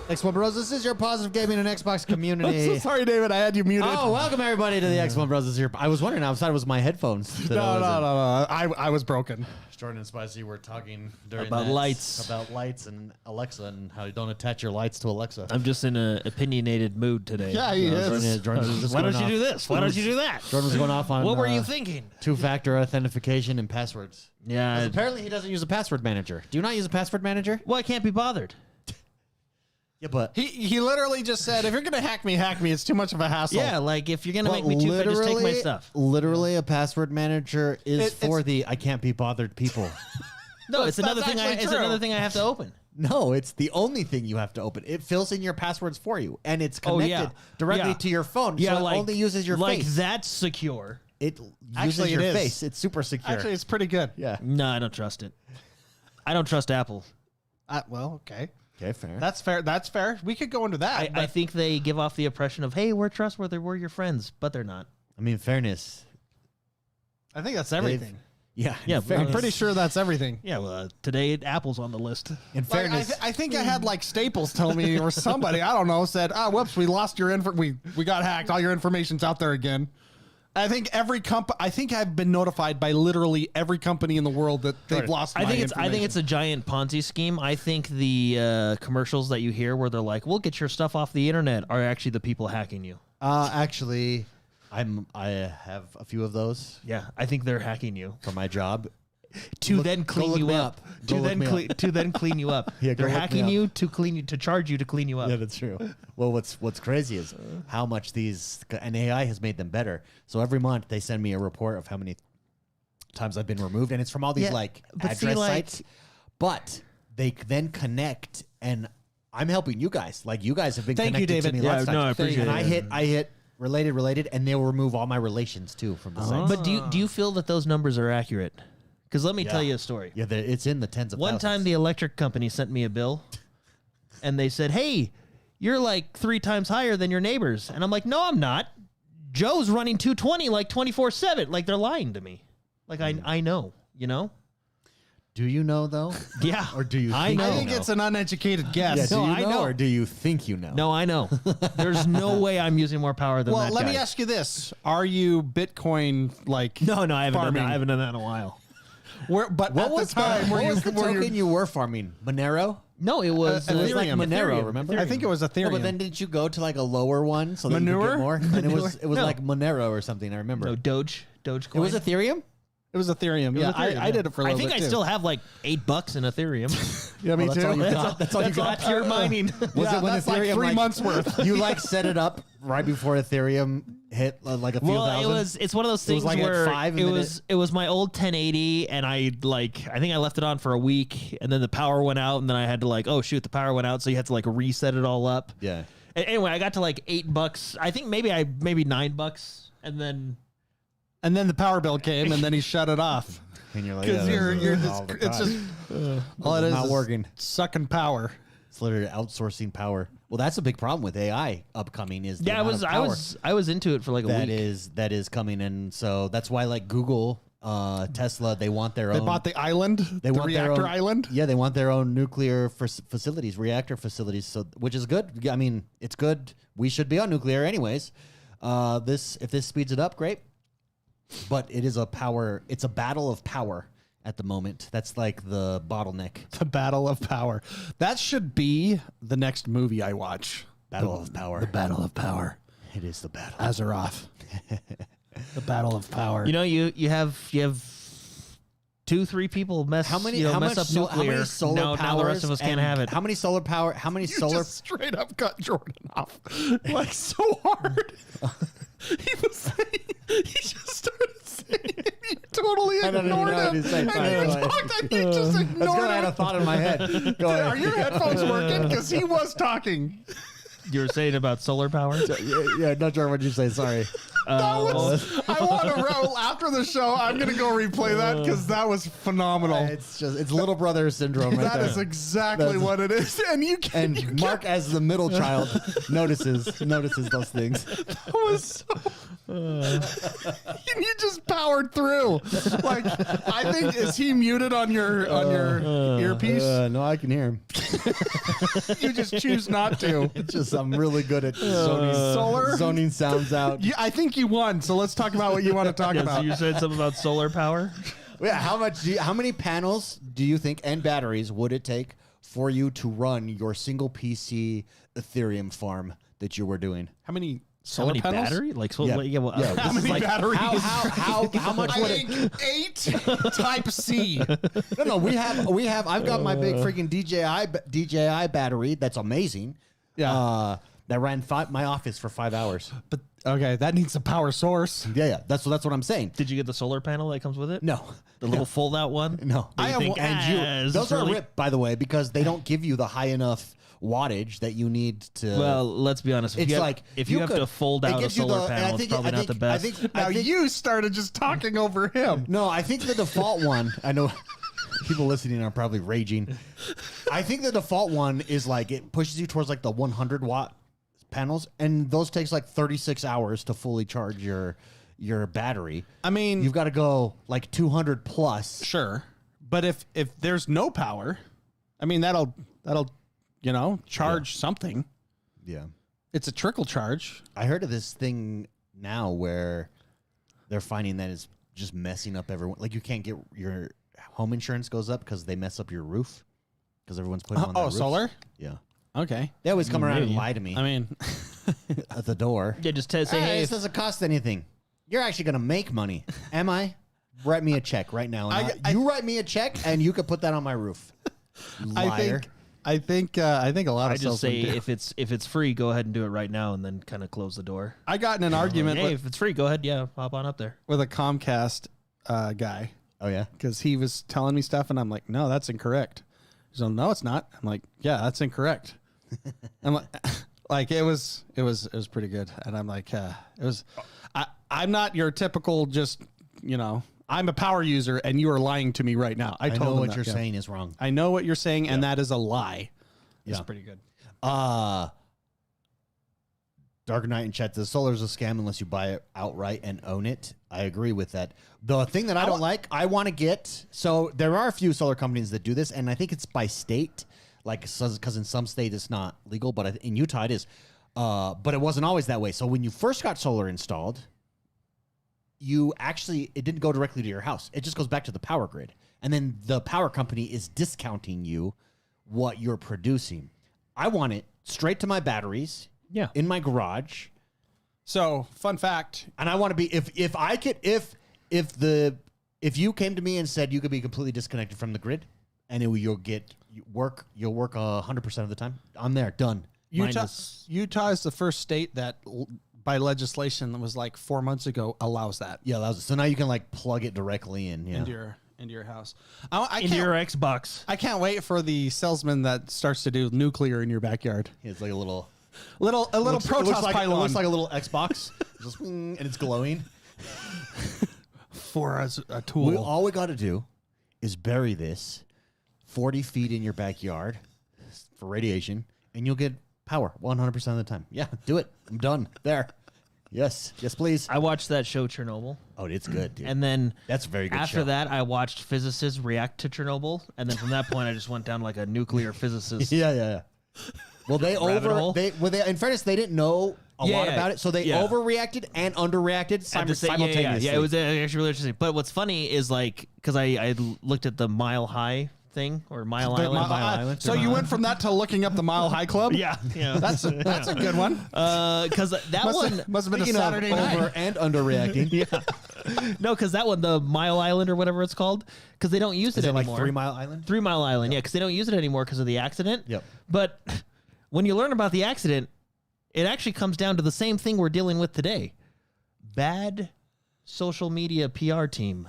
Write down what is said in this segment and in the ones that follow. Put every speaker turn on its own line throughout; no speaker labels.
XoneBros, this is your positive gaming and Xbox community.
I'm so sorry, David. I had you muted.
Oh, welcome everybody to the XoneBros. This is your. I was wondering. I thought it was my headphones.
No. I was broken.
Jordan and Spicy were talking during
about lights,
and Alexa, and how you don't attach your lights to Alexa.
I'm just in an opinionated mood today.
Yeah, he is.
Why don't you do this? Why don't you do that?
Jordan was going off on.
What were you thinking?
Two-factor authentication and passwords.
Yeah.
Apparently, he doesn't use a password manager. Do you not use a password manager?
Well, I can't be bothered.
Yeah, but
He literally just said, if you're going to hack me, it's too much of a hassle.
Yeah, like if you're going to make me too, just take my stuff.
Literally, a password manager is for the I can't be bothered people.
No, it's another thing. It's another thing I have to open.
No, it's the only thing you have to open. It fills in your passwords for you, and it's connected directly to your phone.
Yeah,
so it only uses your face.
Like that's secure.
It uses your face. It's super secure.
Actually, it's pretty good.
Yeah.
No, I don't trust it. I don't trust Apple.
Well, okay.
Okay, fair.
That's fair. That's fair. We could go into that.
I think they give off the impression of, hey, we're trustworthy, we're your friends, but they're not.
I mean, fairness.
I think that's everything.
Yeah,
I'm pretty sure that's everything.
Yeah, well, today Apple's on the list.
In fairness,
I think I had like Staples tell me, or somebody, I don't know, said, whoops, we lost your info. We got hacked. All your information's out there again. I think I think I've been notified by literally every company in the world that they've lost.
I think it's a giant Ponzi scheme. I think the commercials that you hear where they're like, "We'll get your stuff off the internet," are actually the people hacking you.
Actually, I have a few of those.
Yeah, I think they're hacking you
for my job.
To then clean you up. To then clean you up.
Yeah,
they're hacking you to charge you to clean you up.
Yeah, that's true. Well, what's crazy is how much and AI has made them better. So every month they send me a report of how many times I've been removed, and it's from all these address sites. But they then connect, and I'm helping you guys. Like you guys have been connected to me lots of times.
I appreciate it.
And I hit related, and they'll remove all my relations too from the site.
But do you feel that those numbers are accurate? Because let me tell you a story.
Yeah, it's in the tens of thousands.
One time the electric company sent me a bill, and they said, hey, you're like 3 times higher than your neighbors. And I'm like, no, I'm not. Joe's running 220 like 24/7. Like they're lying to me. Like I know, you know?
Do you know, though?
Yeah.
Or do you think
I
you know?
think it's an uneducated guess.
Yeah, do you
I
know,
know.
or do you think you know?
No, I know. There's no way I'm using more power than that
Well, let
guy.
me ask you this. Are you Bitcoin like
No, I haven't done
farming?
that. I haven't done that in a while.
But
What
at
was
the time,
what was the
were
token you were farming? Monero?
No, it was...
It was like
Ethereum.
Monero,
Ethereum.
remember?
I think it was Ethereum.
No, but then didn't you go to like a lower one so that you could
Manure?
get more? And it was
No.
like Monero or something, I remember.
No, Dogecoin.
It was Ethereum?
It was Ethereum.
It was
Yeah,
Ethereum,
I did it for a little
I think
bit
I
too.
still have like $8 in Ethereum.
Yeah, me
Well, that's
too.
all you got. That's all you got.
Pure mining.
Was
Yeah,
it when
that's
Ethereum
like 3 months worth.
You like set it up right before Ethereum hit like a few thousand?
It's one of those
It was
things
like at
where
5
it
and
was my old 1080, and I think I left it on for a week, and then the power went out, and then I had to oh shoot, the power went out, so you had to reset it all up.
Yeah.
Anyway, I got to $8. I think maybe $9, and then
the power bill came, and then he shut it off.
And you're like,
Because
yeah,
you're
oh,
just, it's just all it is
not
is
working.
sucking power.
It's literally outsourcing power. Well, that's a big problem with AI upcoming is the amount of power
I was into it for like a week.
that is coming, and so that's why Google, Tesla, they want their own.
They bought the island, the
want their
reactor
own,
island.
Yeah, they want their own nuclear facilities, reactor facilities. So, which is good. I mean, it's good. We should be on nuclear anyways. If this speeds it up, great. But it is it's a battle of power at the moment. That's like the bottleneck.
The Battle of Power. That should be the next movie I watch.
Battle of Power.
The Battle of Power.
It is the battle.
Azeroth. The Battle of Power.
You know, you have 2-3 people mess up nuclear.
How many solar
now the rest of us can't have it.
How many solar power? How many solar?
Just straight up cut Jordan off so hard. He just started saying you totally ignored him. And you just ignored
That's good. I had a
him.
thought in my head. Go ahead.
Are your headphones working? Because he was talking.
You were saying about solar power?
Yeah, not sure what you say. Sorry.
I want to roll after the show. I'm going to go replay that because that was phenomenal.
It's little brother syndrome right
That
there.
is exactly what it is. And
And Mark, as the middle child, notices those things.
That was so. And you just powered through. Like, I think, is he muted on your earpiece?
No, I can hear him.
You just choose not to.
It's just I'm really good at zoning sounds out.
I think you won. So let's talk about what you want to talk about.
So you said something about solar power.
Yeah, how many panels do you think and batteries would it take for you to run your single PC Ethereum farm that you were doing?
How many
How
solar
many
panels?
battery? Like so,
Yeah.
yeah, well,
Yeah,
How many batteries?
How much
I
would it?
think 8 type C.
No, we have. I've got my big freaking DJI battery. That's amazing.
Yeah.
That ran my office for 5 hours.
But okay, that needs a power source.
Yeah. That's what I'm saying.
did you get the solar panel that comes with it?
No,
The little fold-out one?
no.
I have one-
and
Those are ripped, by the way, because they don't give you the high enough wattage that you need to.
Well, let's be honest. If
it's
you have,
like
if you have to fold out a solar panel, it's probably not the best.
Now you started just talking over him.
No, I think the default one. I know people listening are probably raging. I think the default one is like it pushes you towards like the 100 watt panels, and those takes like 36 hours to fully charge your battery.
I mean,
You've got to go like 200 plus.
sure, but if there's no power, I mean that'll charge something.
Yeah.
It's a trickle charge.
I heard of this thing now where they're finding that it's just messing up everyone. Like you can't get your home insurance goes up because they mess up your roof because everyone's putting on their roofs.
Solar?
Yeah.
Okay.
They always come around and
Maybe.
lie to me
I mean,
at the door.
Yeah, just say,
Hey,
hey,
this doesn't cost anything. You're actually going to make money. Am I? Write me a check right now. And you write me a check and you could put that on my roof. You liar.
I think a lot
I
of
just say
salesmen do.
if it's free, go ahead and do it right now, and then kind of close the door.
I got in an argument
Hey, if it's free, go ahead. Yeah, hop on up there.
with a Comcast guy
Oh, yeah?
because he was telling me stuff, and I'm like, no, that's incorrect. He's like, no, it's not. I'm like, yeah, that's incorrect. I'm like, it was pretty good, and I'm like, I'm not your typical just I'm a power user, and you are lying to me right now. I
know
told him
what
that,
you're
yeah.
saying is wrong.
I know what you're saying, and that is a lie. It's
Yeah.
pretty good.
Dark Knight in chat, the solar is a scam unless you buy it outright and own it. I agree with that. The thing that I don't like, I want to get, so there are a few solar companies that do this, and I think it's by state, like, because in some states it's not legal, but in Utah it is. But it wasn't always that way. So when you first got solar installed, it didn't go directly to your house. It just goes back to the power grid. And then the power company is discounting you what you're producing. I want it straight to my batteries.
Yeah.
In my garage.
So, fun fact.
And I want to be if you came to me and said you could be completely disconnected from the grid and you'll work 100% of the time. I'm there, done.
Utah is the first state that by legislation that was like 4 months ago allows that.
Yeah, allows it. So now you can like plug it directly in. Yeah.
Into your house. I
Into your Xbox.
I can't wait for the salesman that starts to do nuclear in your backyard.
It's like a little
Protoss
It
pylon
looks like a little Xbox. Just, and it's glowing.
for as a tool.
All we got to do is bury this 40 feet in your backyard for radiation, and you'll get power 100% of the time. Yeah, do it. I'm done. There. Yes, please.
I watched that show Chernobyl.
Oh, it's good, dude.
And then
That's a very good
after
show.
that, I watched physicists react to Chernobyl, and then from that point, I just went down like a nuclear physicist.
Yeah. Well,
Rabbit hole?
in fairness, they didn't know a lot about it, so they overreacted and underreacted simultaneously.
Yeah, it was actually really interesting. But what's funny is like because I looked at the Mile High thing or Mile Island.
So you went from that to looking up the Mile High Club?
Yeah.
That's a good one.
Because that one
Must have been a
Speaking of
Saturday night.
over and underreacting.
No, because that one, the Mile Island or whatever it's called, because they don't use
Is
it
it like
anymore.
3 Mile Island?
3 Mile Island, yeah, because they don't use it anymore because of the accident.
Yep.
But when you learn about the accident, it actually comes down to the same thing we're dealing with today. Bad social media PR team.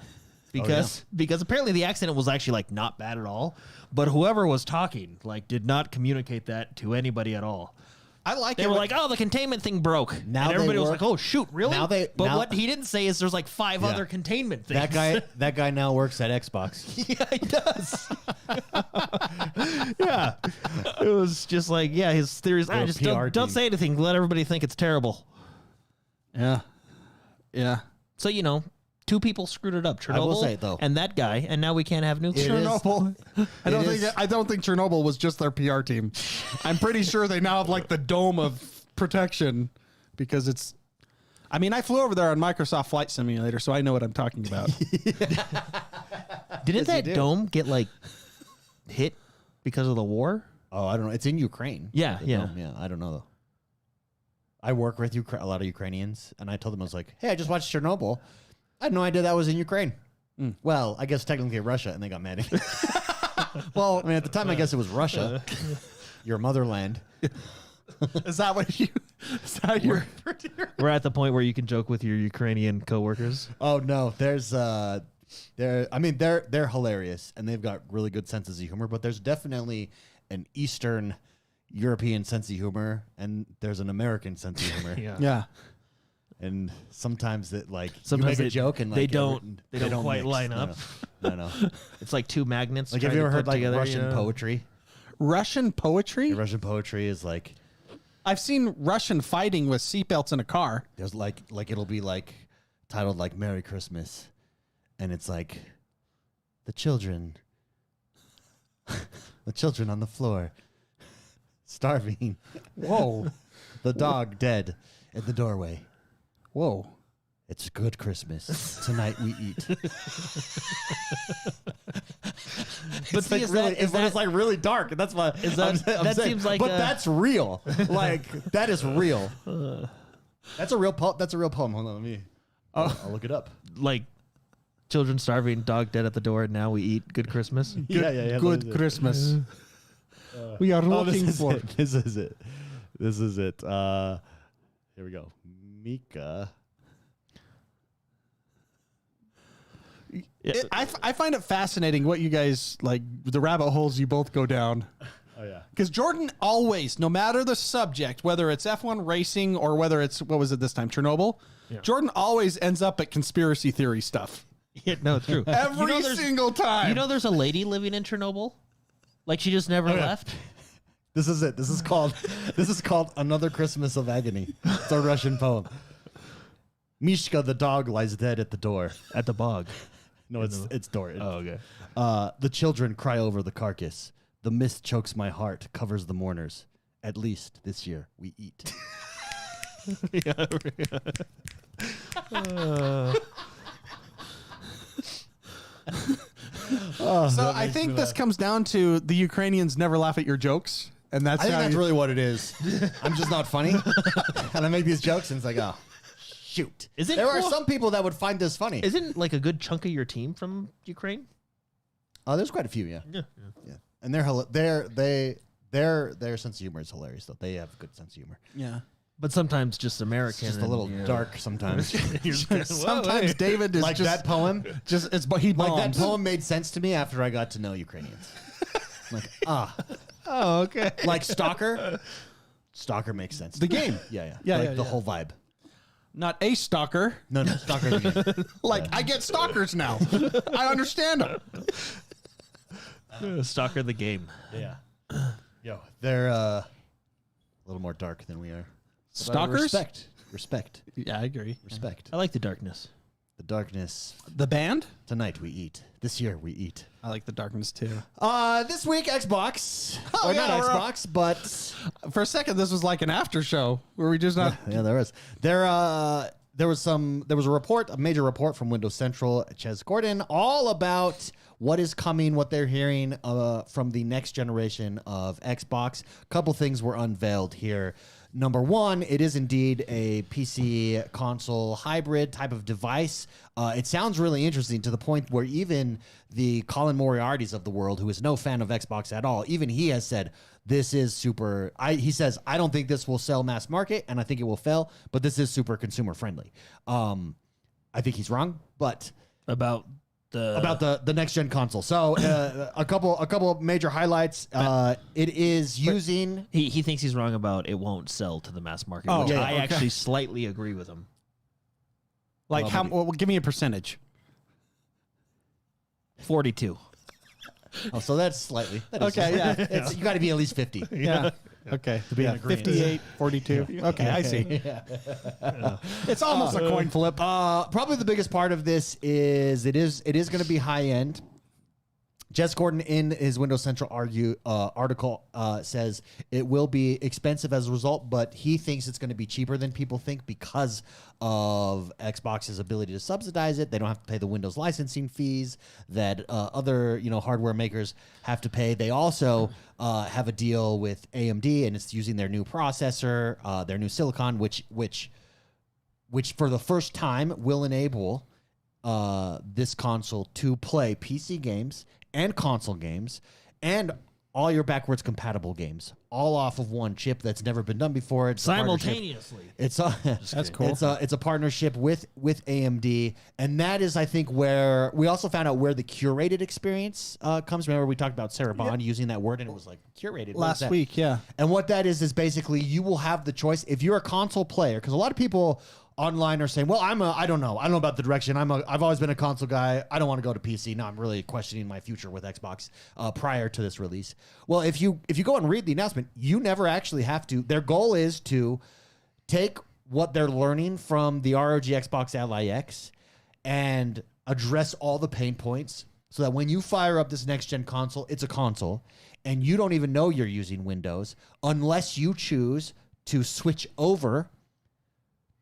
Because apparently the accident was actually like not bad at all, but whoever was talking like did not communicate that to anybody at all.
I like
They
it.
were like, "Oh, the containment thing broke."
Now
and everybody
they
was
work-
like, "Oh, shoot, really?" But what he didn't say is there's like 5 other containment things.
That guy now works at Xbox.
Yeah, he does. Yeah. It was just like, yeah, his theories.
Or a
Just
PR
don't
team.
say anything. Let everybody think it's terrible.
Yeah.
So, two people screwed it up. Chernobyl
I will say, though,
and that guy, and now we can't have nuclear.
Chernobyl. I don't think Chernobyl was just their PR team. I'm pretty sure they now have like the dome of protection because it's. I mean, I flew over there on Microsoft Flight Simulator, so I know what I'm talking about.
Didn't that dome get like hit because of the war?
Oh, I don't know. It's in Ukraine.
Yeah,
The dome, yeah. I don't know though. I work with a lot of Ukrainians, and I told them, I was like, "Hey, I just watched Chernobyl. I had no idea that was in Ukraine." Well, I guess technically Russia, and they got mad at me. Well, I mean, at the time, I guess it was Russia, your motherland.
Is that what you? Is that your?
We're at the point where you can joke with your Ukrainian coworkers.
Oh no, there's they're hilarious, and they've got really good senses of humor. But there's definitely an Eastern European sense of humor, and there's an American sense of humor.
Yeah.
And sometimes you
Sometimes
make a joke and
they don't quite
mix.
line up.
No.
It's like two magnets.
Like, have you ever heard like Russian poetry?
Russian poetry?
Russian poetry is like,
I've seen Russian fighting with seatbelts in a car.
there's like it'll be like titled like Merry Christmas, and it's like the children on the floor starving,
Whoa.
the dog dead in the doorway.
Whoa.
It's a good Christmas. Tonight we eat.
But see,
it's like really dark. That's why
Is that-
I'm
that
saying,
seems like
but
a-
that's real. Like that is real. That's a real poem. That's a real poem. Hold on, I'll look it up.
like children starving, dog dead at the door. Now we eat. Good Christmas.
Yeah.
Good Christmas. We are looking for.
This is it. Here we go. Mika.
I find it fascinating what you guys like, the rabbit holes you both go down.
Oh yeah.
Because Jordan always, no matter the subject, whether it's F1 racing or whether it's, what was it this time, Chernobyl, Jordan always ends up at conspiracy theory stuff.
Yeah, no, it's true.
Every single time.
You know, there's a lady living in Chernobyl. Like she just never left.
This is it. This is called Another Christmas of Agony. It's a Russian poem. Mishka the dog lies dead at the door.
At the bog.
No, it's door.
Oh, okay.
The children cry over the carcass. The mist chokes my heart, covers the mourners. At least this year we eat.
So I think this comes down to the Ukrainians never laugh at your jokes. And that's
I think
how
that's
you,
really what it is. I'm just not funny. And I make these jokes and it's like, oh, shoot. There are some people that would find this funny.
Isn't like a good chunk of your team from Ukraine?
There's quite a few, yeah. Yeah. And their sense of humor is hilarious, though. They have a good sense of humor.
Yeah.
But sometimes just American.
Just a little dark sometimes.
Sometimes David is
like
just
that poem.
Just it's but he bombs.
Like that poem made sense to me after I got to know Ukrainians. Like
Oh, okay.
like Stalker. Stalker makes sense.
The game.
Yeah.
Yeah,
Like
yeah,
the
yeah.
whole vibe.
Not a stalker.
No, Stalker the game.
Like I get stalkers now. I understand them.
Stalker the game.
Yeah. Yo, they're a little more dark than we are. But
Stalkers?
Respect.
Yeah, I agree.
Respect.
I like the darkness.
The darkness.
The band?
Tonight we eat. This year we eat.
I like the darkness too.
This week Xbox.
Oh,
or
yeah,
not
we're
Xbox, but
For a second, this was like an after show where we just not.
yeah, there was. There was a report, a major report from Windows Central, Ches Gordon, all about what is coming, what they're hearing from the next generation of Xbox. A couple things were unveiled here. Number one, it is indeed a PC console hybrid type of device. It sounds really interesting to the point where even the Colin Moriarty's of the world, who is no fan of Xbox at all, even he has said, this is super. He says, I don't think this will sell mass market, and I think it will fail, but this is super consumer friendly. I think he's wrong, but
About
the next gen console. So a couple of major highlights. It is using.
He thinks he's wrong about it won't sell to the mass market,
Oh,
which
yeah,
I
okay.
actually slightly agree with him.
Like
Well,
how?
maybe.
Well, give me a percentage.
42.
Oh, so that's slightly. That is
Okay, yeah.
you got to be at least 50.
Yeah. Okay.
To be in agreement.
58, 42. Okay, I see. It's almost a coin flip.
Probably the biggest part of this is it is going to be high end. Jess Gordon in his Windows Central article says it will be expensive as a result, but he thinks it's going to be cheaper than people think because of Xbox's ability to subsidize it. They don't have to pay the Windows licensing fees that other hardware makers have to pay. They also have a deal with AMD, and it's using their new processor, their new silicon, which for the first time will enable this console to play PC games and console games and all your backwards compatible games, all off of one chip. That's never been done before. It's
simultaneously.
That's cool.
It's a partnership with AMD, and that is, I think, where we also found out where the curated experience comes. Remember, we talked about Sarah Bond using that word, and it was like curated
Last week, yeah.
And what that is basically you will have the choice if you're a console player, because a lot of people online are saying, well, I don't know about the direction. I've always been a console guy. I don't want to go to PC. Now I'm really questioning my future with Xbox prior to this release. Well, if you go and read the announcement, you never actually have to. Their goal is to take what they're learning from the ROG Xbox Ally X and address all the pain points so that when you fire up this next gen console, it's a console and you don't even know you're using Windows unless you choose to switch over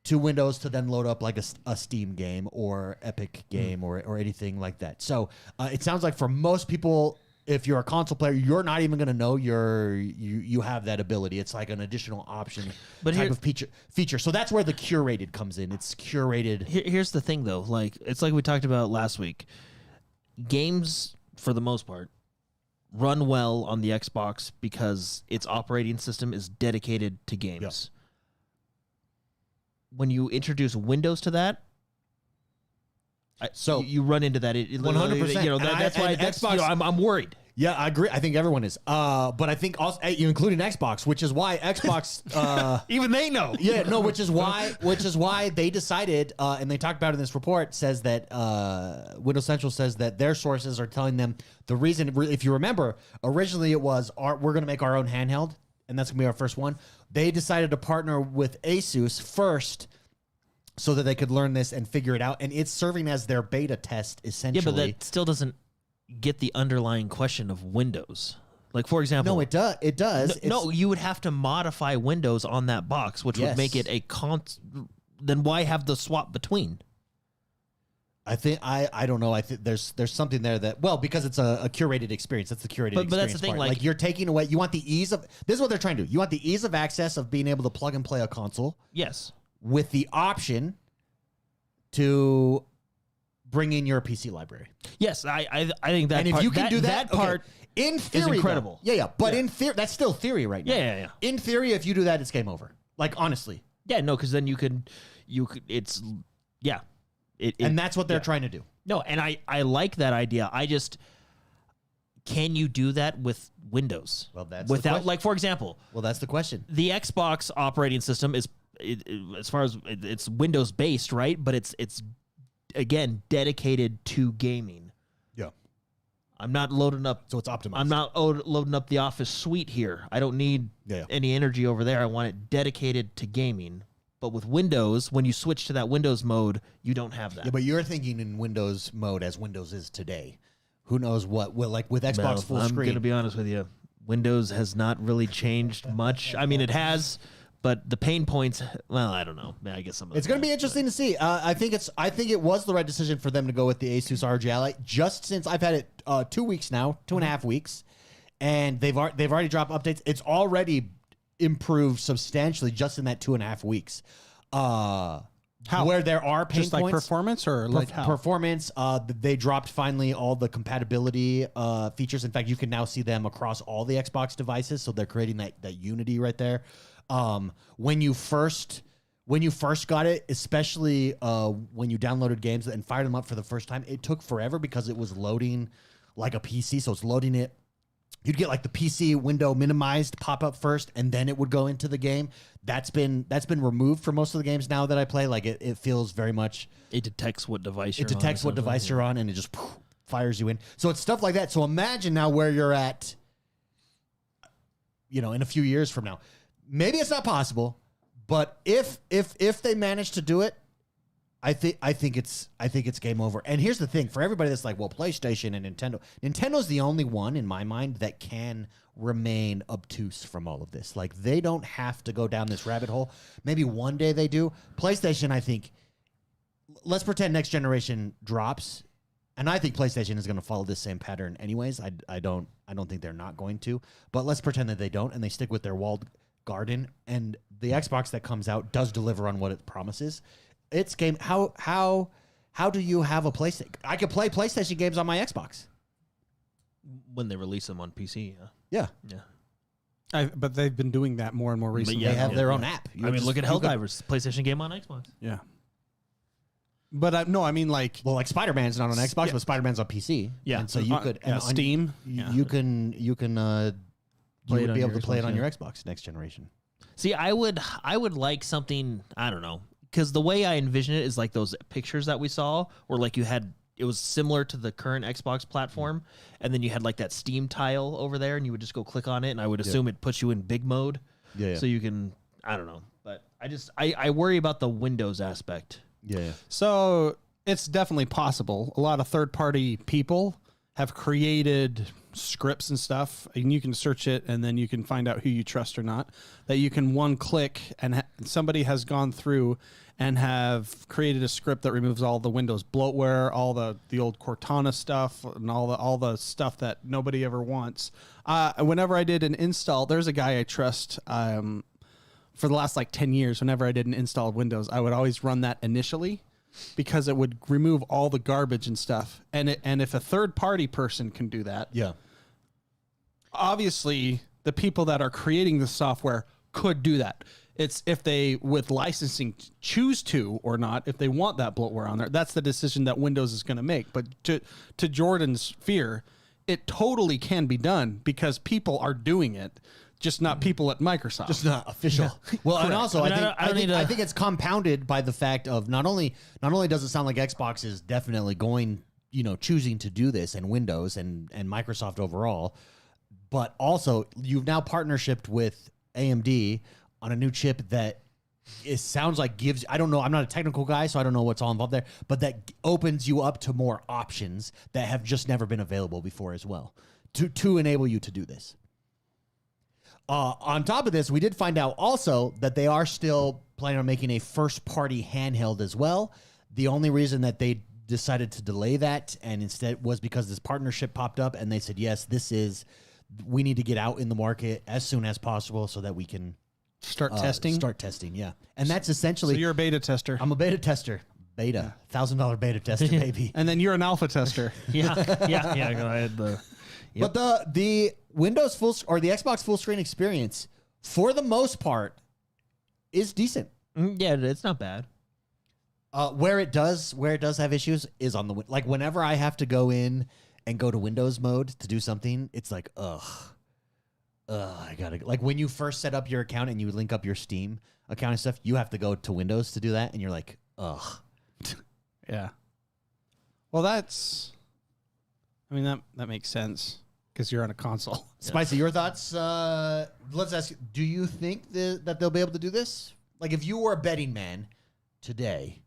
to Windows to then load up like a Steam game or Epic game or anything like that. So it sounds like for most people, if you're a console player, you're not even going to know you have that ability. It's like an additional option type of feature. So that's where the curated comes in. It's curated.
Here's the thing, though. It's like we talked about last week. Games, for the most part, run well on the Xbox because its operating system is dedicated to games.
Yep.
When you introduce Windows to that, you run into that.
100%.
That's why Xbox. I'm worried.
Yeah, I agree. I think everyone is. But I think also, including Xbox, which is why Xbox,
even they know.
Yeah, no, which is why they decided, and they talked about it in this report, says that Windows Central says that their sources are telling them the reason. If you remember, originally it was we're going to make our own handheld, and that's going to be our first one. They decided to partner with Asus first so that they could learn this and figure it out. And it's serving as their beta test, essentially.
Yeah, but that still doesn't get the underlying question of Windows. Like, for example...
No, it does.
No, you would have to modify Windows on that box, which would make it a... Then why have the swap between?
I think I don't know. I think there's something there that because it's a curated experience. That's the curated experience.
But that's the thing.
Like you're taking away. You want the ease of. This is what they're trying to do. You want the ease of access of being able to plug and play a console.
Yes. With
the option to bring in your PC library.
Yes, I think that.
And if you can do that
part,
in theory,
is incredible.
Yeah. But in theory, that's still theory right now.
Yeah.
In theory, if you do that, it's game over. Like honestly.
Yeah. No, because then you could. It's yeah.
And that's what they're trying to do.
No, and I like that idea. Can you do that with Windows?
Well, that's
without, like, for example.
Well, that's the question.
The Xbox operating system is, as far as it's Windows based, right? But it's again dedicated to gaming.
Yeah.
I'm not loading up.
So it's optimized.
I'm not loading up the Office suite here. I don't need any energy over there. I want it dedicated to gaming. But with Windows, when you switch to that Windows mode, you don't have that.
Yeah, but you're thinking in Windows mode as Windows is today. Who knows what? Well, like with Xbox full screen.
I'm going to be honest with you. Windows has not really changed much. I mean, it has, but the pain points. Well, I don't know. I guess some of
it's going to be interesting to see. I think it was the right decision for them to go with the Asus ROG Ally. Just since I've had it 2 weeks now, 2.5 weeks, and they've already dropped updates. It's already improved substantially just in that 2.5 weeks. How? Where there are pain
just
points.
Like performance or like how?
Performance. They dropped finally all the compatibility features. In fact, you can now see them across all the Xbox devices. So they're creating that unity right there. When you first got it, especially when you downloaded games and fired them up for the first time, it took forever because it was loading like a PC. So it's loading it. You'd get like the PC window minimized pop up first, and then it would go into the game. That's been removed for most of the games now that I play. Like it feels very much.
It detects what device you're on.
It detects what device you're on, and it just fires you in. So it's stuff like that. So imagine now where you're at. in a few years from now. Maybe it's not possible, but if they manage to do it, I think it's game over. And here's the thing: for everybody that's like, well, PlayStation and Nintendo's the only one in my mind that can remain obtuse from all of this. Like, they don't have to go down this rabbit hole. Maybe one day they do. PlayStation, I think. Let's pretend next generation drops, and I think PlayStation is going to follow this same pattern anyways. I don't think they're not going to, but let's pretend that they don't and they stick with their walled garden. And the Xbox that comes out does deliver on what it promises. It's game. How do you have a PlayStation? I could play PlayStation games on my Xbox
when they release them on PC.
Yeah.
But they've been doing that more and more recently.
They have their own app.
Look at Helldivers, PlayStation game on Xbox.
Yeah. But no, I mean, like,
well, like Spider-Man's not on Xbox, but Spider-Man's on PC.
Yeah,
and so you could
on Steam.
You can be able to play it on your Xbox next generation.
See, I would like something, I don't know, because the way I envision it is like those pictures that we saw, where like it was similar to the current Xbox platform, and then you had like that Steam tile over there, and you would just go click on it, and I would assume it puts you in big mode, so you can, I don't know, but I worry about the Windows aspect.
Yeah.
So it's definitely possible. A lot of third-party people have created scripts and stuff, and you can search it, and then you can find out who you trust or not. That you can one click, and somebody has gone through and have created a script that removes all the Windows bloatware, all the old Cortana stuff, and all the stuff that nobody ever wants. Whenever I did an install, there's a guy I trust. For the last like 10 years, whenever I did an install of Windows, I would always run that initially because it would remove all the garbage and stuff. And if a third-party person can do that, obviously the people that are creating the software could do that. It's if they, with licensing, choose to or not, if they want that bloatware on there, that's the decision that Windows is going to make. But to Jordan's fear, it totally can be done because people are doing it. Just not people at Microsoft.
Just not official. Yeah. Well, and also, I think it's compounded by the fact of not only does it sound like Xbox is definitely going, choosing to do this, and Windows and Microsoft overall, but also you've now partnershiped with AMD on a new chip that it sounds like gives, I don't know, I'm not a technical guy, so I don't know what's all involved there, but that opens you up to more options that have just never been available before as well to enable you to do this. On top of this, we did find out also that they are still planning on making a first-party handheld as well. The only reason that they decided to delay that and instead was because this partnership popped up, and they said, yes, we need to get out in the market as soon as possible so that we can
start testing.
Yeah. And that's essentially...
So you're a beta tester.
I'm a beta tester. Beta. $1,000 beta tester, baby.
And then you're an alpha tester.
Yeah. Go ahead.
Yep. But the Windows the Xbox full screen experience, for the most part, is decent.
Yeah, it's not bad.
Where it does have issues is on like whenever I have to go in and go to Windows mode to do something, it's like I gotta, like when you first set up your account and you link up your Steam account and stuff, you have to go to Windows to do that, and you're like,
yeah. Well, that makes sense. Because you're on a console.
Spicy, your thoughts? Let's ask you, do you think that they'll be able to do this? Like, if you were a betting man today,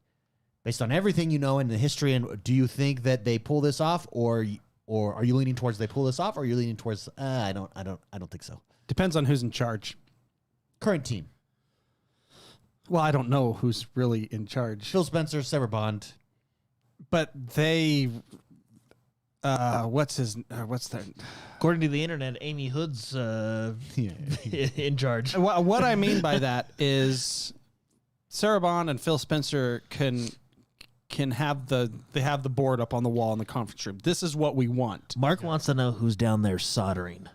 based on everything you know in the history, and do you think that they pull this off, or are you leaning towards they pull this off, or are you leaning towards I don't think so?
Depends on who's in charge.
Current team.
Well, I don't know who's really in charge.
Phil Spencer, Sever Bond,
but they. What's that?
According to the internet, Amy Hood's in charge.
What I mean by that is Sarah Bond and Phil Spencer can have the board up on the wall in the conference room. This is what we want.
Mark wants to know who's down there soldering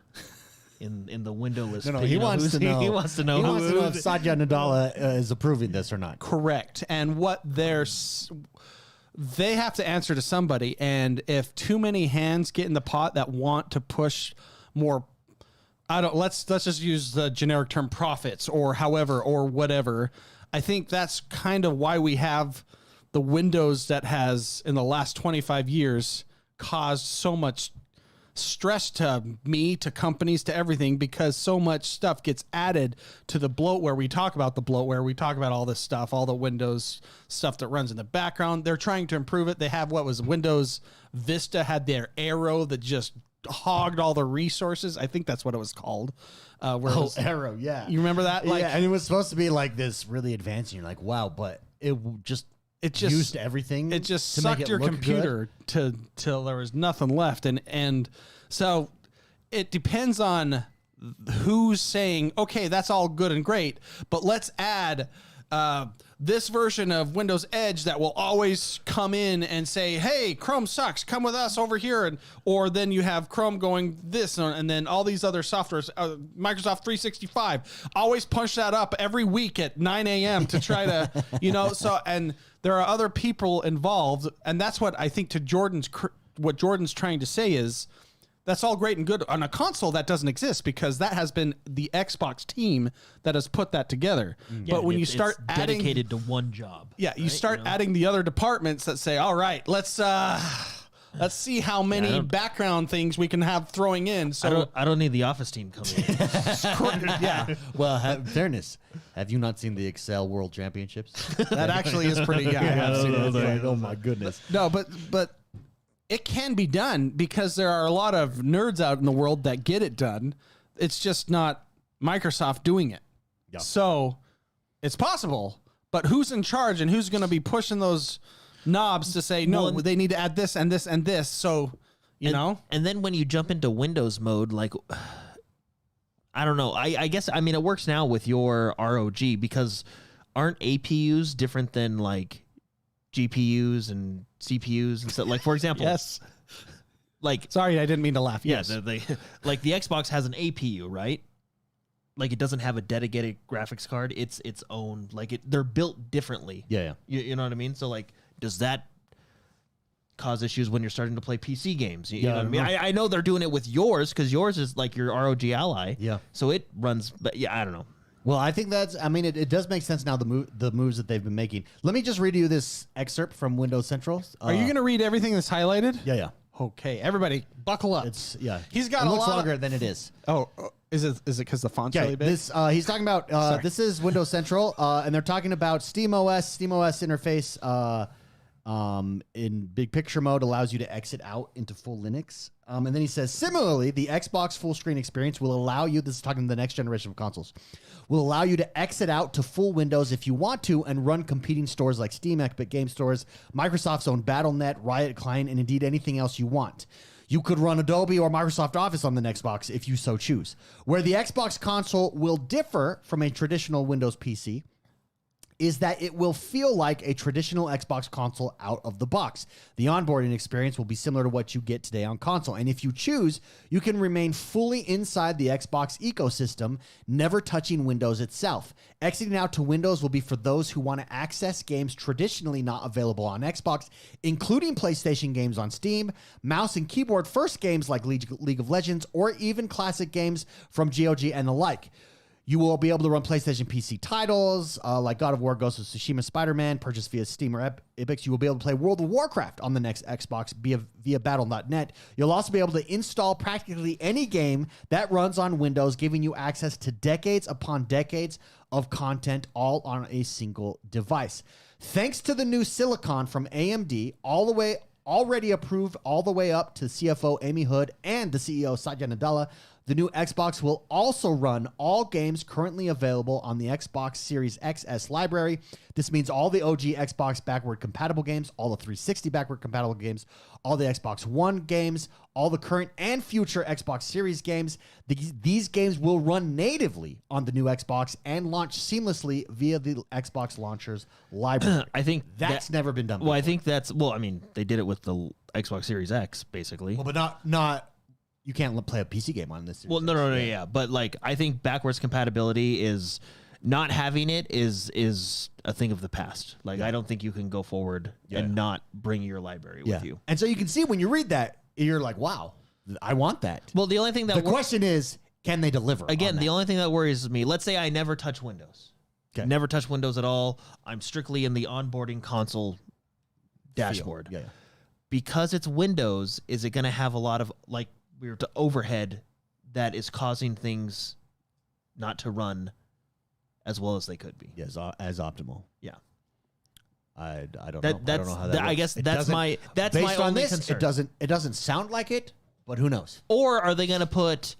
in the windowless.
No, he wants to know.
He wants to know
if Satya Nadella is approving this or not.
Correct. And what they have to answer to somebody, and if too many hands get in the pot that want to push more, let's just use the generic term profits or however or whatever. I think that's kind of why we have the Windows that has in the last 25 years caused so much stress to me, to companies, to everything, because so much stuff gets added to the bloatware. We talk about the bloatware. We talk about all this stuff, all the Windows stuff that runs in the background. They're trying to improve it. They have what was Windows Vista had their Arrow that just hogged all the resources. I think that's what it was called.
Arrow, yeah.
You remember that?
Yeah, and it was supposed to be like this really advanced, and you're like, wow, but it just used everything.
It just
to make
sucked
it
your
look
computer till there was nothing left, and so it depends on who's saying, okay, that's all good and great, but let's add this version of Windows Edge that will always come in and say, hey, Chrome sucks, come with us over here. And or then you have Chrome going this, and then all these other softwares, Microsoft 365, always punch that up every week at 9 a.m. to try to, so, and there are other people involved. And that's what I think what Jordan's trying to say is, that's all great and good on a console that doesn't exist, because that has been the Xbox team that has put that together.
Yeah,
but when you start
it's
adding,
dedicated to one job,
you start adding the other departments that say, all right, let's see how many background things we can have throwing in. So
I don't need the Office team coming in.
yeah,
well, fairness. Have you not seen the Excel World Championships?
that actually is pretty. Yeah, I have seen it.
Like, oh my goodness.
No, but it can be done, because there are a lot of nerds out in the world that get it done. It's just not Microsoft doing it.
Yep.
So it's possible, but who's in charge and who's going to be pushing those knobs to say, no, they need to add this and this and this. So,
and then when you jump into Windows mode, like, I don't know. I guess, it works now with your ROG, because aren't APUs different than like GPUs and CPUs and stuff? Like, for example,
yes.
Like,
sorry, I didn't mean to laugh.
Yeah,
yes.
Like the Xbox has an APU, right? Like, it doesn't have a dedicated graphics card. It's its own. Like, they're built differently.
Yeah.
You know what I mean? So, like, does that cause issues when you're starting to play PC games? You know what I mean? I know they're doing it with yours, because yours is like your ROG Ally.
Yeah.
So it runs, but yeah, I don't know.
Well, I think it does make sense now, the moves that they've been making. Let me just read you this excerpt from Windows Central.
Are you going to read everything that's highlighted?
Yeah.
Okay, everybody, buckle up. He's got
it
a
looks
lot
longer than it is.
Oh, is it because the font's really big?
He's talking about this is Windows Central, and they're talking about SteamOS interface. In big picture mode allows you to exit out into full Linux. And then he says, similarly, the Xbox full screen experience will allow you, this is talking to the next generation of consoles, will allow you to exit out to full Windows if you want to and run competing stores like Steam, Epic Game Stores, Microsoft's own Battle.net, Riot Client, and indeed anything else you want. You could run Adobe or Microsoft Office on the Xbox if you so choose. Where the Xbox console will differ from a traditional Windows PC is that it will feel like a traditional Xbox console out of the box. The onboarding experience will be similar to what you get today on console. And if you choose, you can remain fully inside the Xbox ecosystem, never touching Windows itself. Exiting out to Windows will be for those who want to access games traditionally not available on Xbox, including PlayStation games on Steam, mouse and keyboard first games like League of Legends, or even classic games from GOG and the like. You will be able to run PlayStation PC titles like God of War, Ghost of Tsushima, Spider-Man, purchased via Steam or Epic. You will be able to play World of Warcraft on the next Xbox via Battle.net. You'll also be able to install practically any game that runs on Windows, giving you access to decades upon decades of content all on a single device. Thanks to the new silicon from AMD, already approved all the way up to CFO Amy Hood and the CEO Satya Nadella, the new Xbox will also run all games currently available on the Xbox Series XS library. This means all the OG Xbox backward compatible games, all the 360 backward compatible games, all the Xbox One games, all the current and future Xbox Series games. These games will run natively on the new Xbox and launch seamlessly via the Xbox Launcher's library.
I think
that's never been done before.
Well, I think they did it with the Xbox Series X, basically.
Well, but not you can't play a PC game on this.
Well, no, yeah. But like, I think backwards compatibility is not having it is a thing of the past. Like, I don't think you can go forward and not bring your library with you.
And so you can see when you read that, you're like, wow, I want that.
Well, the only thing that
the question is, can they deliver?
Again, the only thing that worries me, let's say I never touch Windows. Okay. Never touch Windows at all. I'm strictly in the onboarding console dashboard.
Yeah.
Because it's Windows, is it going to have a lot of, like weird overhead that is causing things not to run as well as they could be.
Yes, as optimal.
Yeah.
I don't know. I don't know how that
I
works.
guess
It
that's
doesn't-
my
based on
only
this,
concern.
It doesn't sound like it, but who knows?
Or are they going to put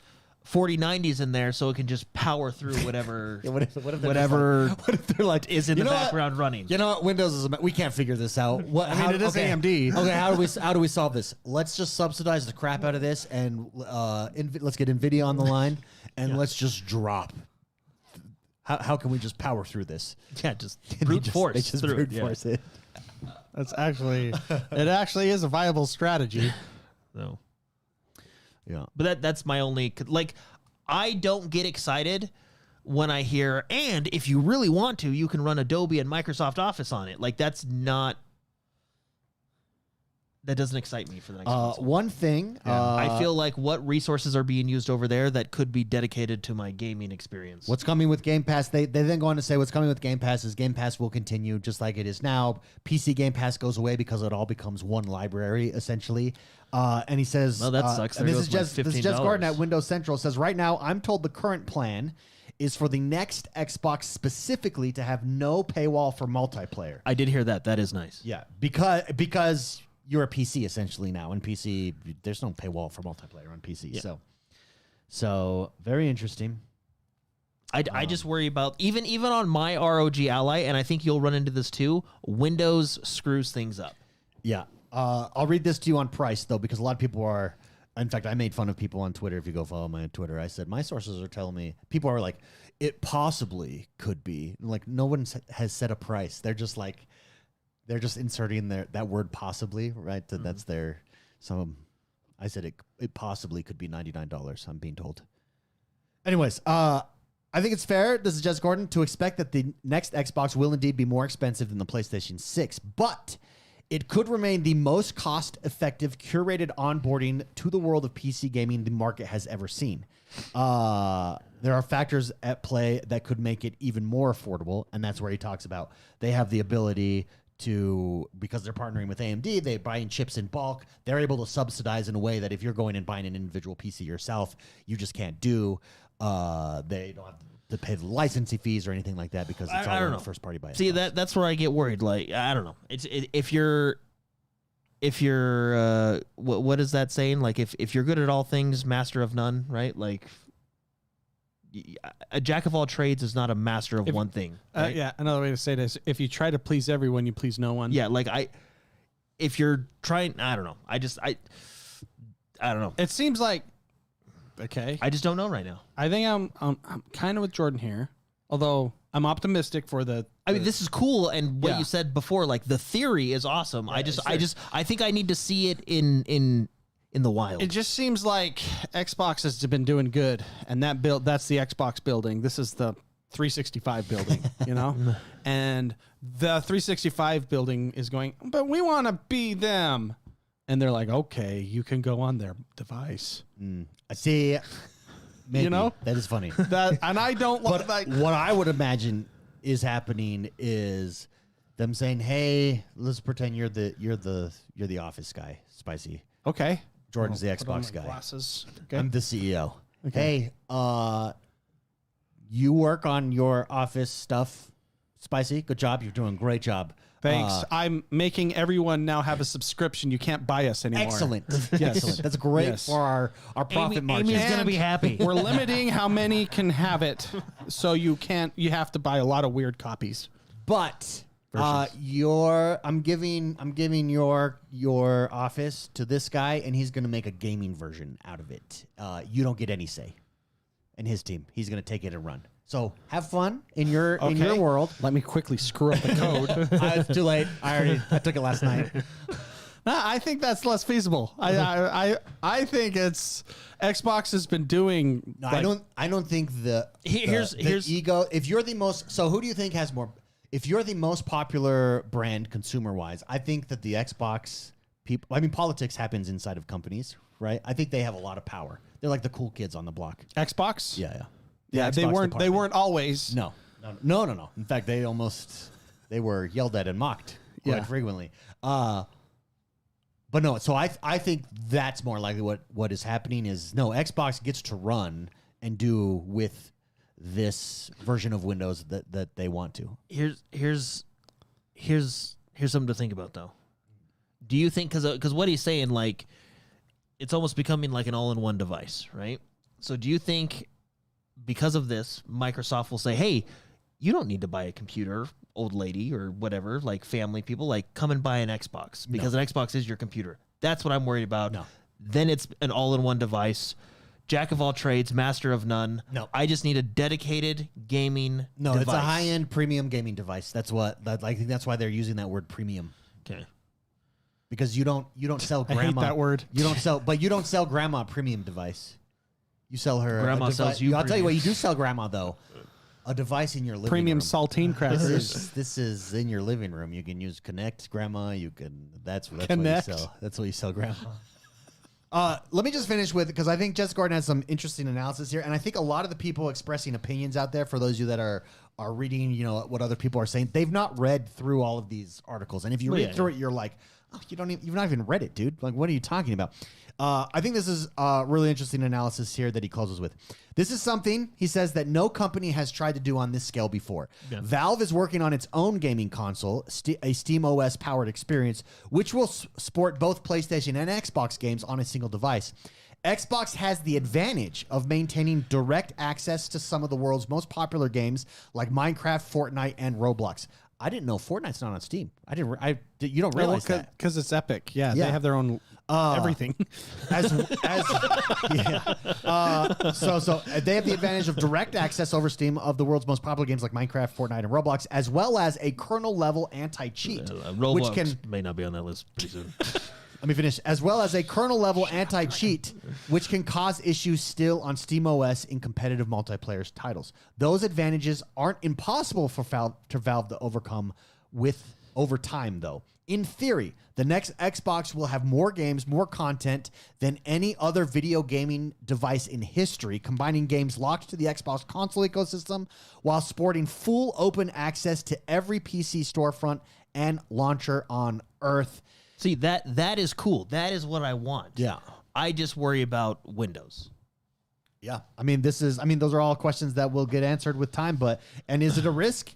4090s in there so it can just power through whatever
What if they're
whatever
just like, what if they're like
is in
you
the
know what?
background running?
You know what? Windows is. We can't figure this out. What?
I mean, it is AMD.
Okay, how do we solve this? Let's just subsidize the crap out of this, and let's get Nvidia on the line, and let's just drop. How can we just power through this?
Yeah, just
They
brute
just-
force
They just
through
brute
it.
force it.
That's actually it. Actually, is a viable strategy.
So,
Yeah.
but that's my only like. I don't get excited when I hear, and if you really want to, you can run Adobe and Microsoft Office on it. Like that doesn't excite me for the next console.
One thing.
I feel like what resources are being used over there that could be dedicated to my gaming experience.
What's coming with Game Pass? They then go on to say what's coming with Game Pass is Game Pass will continue just like it is now. PC Game Pass goes away because it all becomes one library essentially. And he says,
Well, that sucks.
And
There
this
goes my
is Jess Gordon at
$15.
Windows Central says right now I'm told the current plan is for the next Xbox specifically to have no paywall for multiplayer.
I did hear that. That is nice.
Yeah, because you're a PC essentially now. In PC, there's no paywall for multiplayer on PC.
Yeah.
So very interesting.
I just worry about even on my ROG Ally, and I think you'll run into this too. Windows screws things up.
Yeah. I'll read this to you on price, though, because a lot of people are. In fact, I made fun of people on Twitter. If you go follow my Twitter, I said, my sources are telling me, people are like, it possibly could be. Like, no one has set a price. They're just like, they're just inserting that word possibly, right? That's their. So I said it possibly could be $99, I'm being told. Anyways, I think it's fair, this is Jess Gordon, to expect that the next Xbox will indeed be more expensive than the PlayStation 6, but it could remain the most cost-effective, curated onboarding to the world of PC gaming the market has ever seen. There are factors at play that could make it even more affordable, and that's where he talks about they have the ability to, because they're partnering with AMD, they're buying chips in bulk, they're able to subsidize in a way that if you're going and buying an individual PC yourself, you just can't do. They don't have to pay the licensing fees or anything like that because it's all on the first party buy.
See, that's where I get worried. Like, I don't know. If you're what is that saying? Like, if you're good at all things, master of none, right? Like, a jack of all trades is not a master of one thing. Right?
Yeah, another way to say this: if you try to please everyone, you please no one.
Yeah, like if you're trying, I don't know. I don't know.
It seems like okay.
I just don't know right now.
I think I'm kind of with Jordan here, although I'm optimistic for the.
I mean, this is cool, and what
Yeah.
you said before, like the theory is awesome. I think I need to see it in the wild.
It just seems like Xbox has been doing good, and that's the Xbox building. This is the 365 building, you know? And the 365 building is going, but we want to be them. And they're like, okay, you can go on their device.
I see. Maybe.
You know?
That is funny.
And I don't
But
like.
what I would imagine is happening is them saying, "Hey, let's pretend you're the office guy, Spicy.
Okay.
Jordan's the
Put on
Xbox
my
guy.
Glasses. Okay.
I'm the CEO. Hey, you work on your office stuff, Spicy. Good job. You're doing a great job.
Thanks. I'm making everyone now have a subscription. You can't buy us anymore.
Excellent.
Yes.
Excellent. That's great
Yes.
for our profit margin.
Amy's gonna be happy.
We're limiting how many can have it, so you have to buy a lot of weird copies.
But I'm giving your office to this guy, and he's going to make a gaming version out of it. You don't get any say in his team. He's going to take it and run. So have fun in your world.
Let me quickly screw up the code.
It's too late. I took it last night.
No, I think that's less feasible. I think it's Xbox has been doing.
No,
like-
I don't think
Here's
the ego. If you're the most, so who do you think has more? If you're the most popular brand consumer wise, I think that the Xbox people. I mean, politics happens inside of companies, right? I think they have a lot of power. They're like the cool kids on the block.
Xbox.
Yeah.
Yeah,
The
they
Xbox
weren't. They
department.
weren't always.
No. In fact, they were yelled at and mocked quite frequently. But no, so I think that's more likely what is happening is no, Xbox gets to run and do with this version of Windows that they want to.
Here's something to think about though. Do you think because what he's saying, like, it's almost becoming like an all-in-one device, right? So do you think because of this, Microsoft will say, hey, you don't need to buy a computer, old lady or whatever, like family people, like come and buy an Xbox because an Xbox is your computer. That's what I'm worried about.
No.
Then it's an all-in-one device, jack of all trades, master of none.
No.
I just need a dedicated gaming
No,
device.
it's a high-end premium gaming device. That's I think that's why they're using that word premium.
Okay.
Because you don't sell grandma.
I hate that word.
You don't sell grandma a premium device. You sell her.
Grandma sells you.
I'll tell you what, you do sell grandma though. A device in your living
Premium
room.
saltine crackers.
This is in your living room. You can use Connect Grandma. You can. That's
Connect.
what you sell. That's what you sell grandma. Let me just finish with, because I think Jess Gordon has some interesting analysis here, and I think a lot of the people expressing opinions out there, for those of you that are reading, what other people are saying, they've not read through all of these articles, and if you read through it, you're like, oh, you've not even read it, dude. Like, what are you talking about? I think this is a really interesting analysis here that he closes with. This is something, he says, that no company has tried to do on this scale before. Yeah. Valve is working on its own gaming console, a Steam OS powered experience, which will sport both PlayStation and Xbox games on a single device. Xbox has the advantage of maintaining direct access to some of the world's most popular games like Minecraft, Fortnite, and Roblox. I didn't know Fortnite's not on Steam. You don't realize that
because it's Epic. Yeah, they have their own everything.
So they have the advantage of direct access over Steam of the world's most popular games like Minecraft, Fortnite, and Roblox, as well as a kernel level anti-cheat,
Roblox may not be on that list pretty soon.
Let me finish. As well as a kernel-level anti-cheat, which can cause issues still on SteamOS in competitive multiplayer titles. Those advantages aren't impossible for Valve to overcome over time, though. In theory, the next Xbox will have more games, more content than any other video gaming device in history, combining games locked to the Xbox console ecosystem while sporting full open access to every PC storefront and launcher on Earth.
See, that is cool. That is what I want.
Yeah.
I just worry about Windows.
Yeah. Those are all questions that will get answered with time, and is it a risk?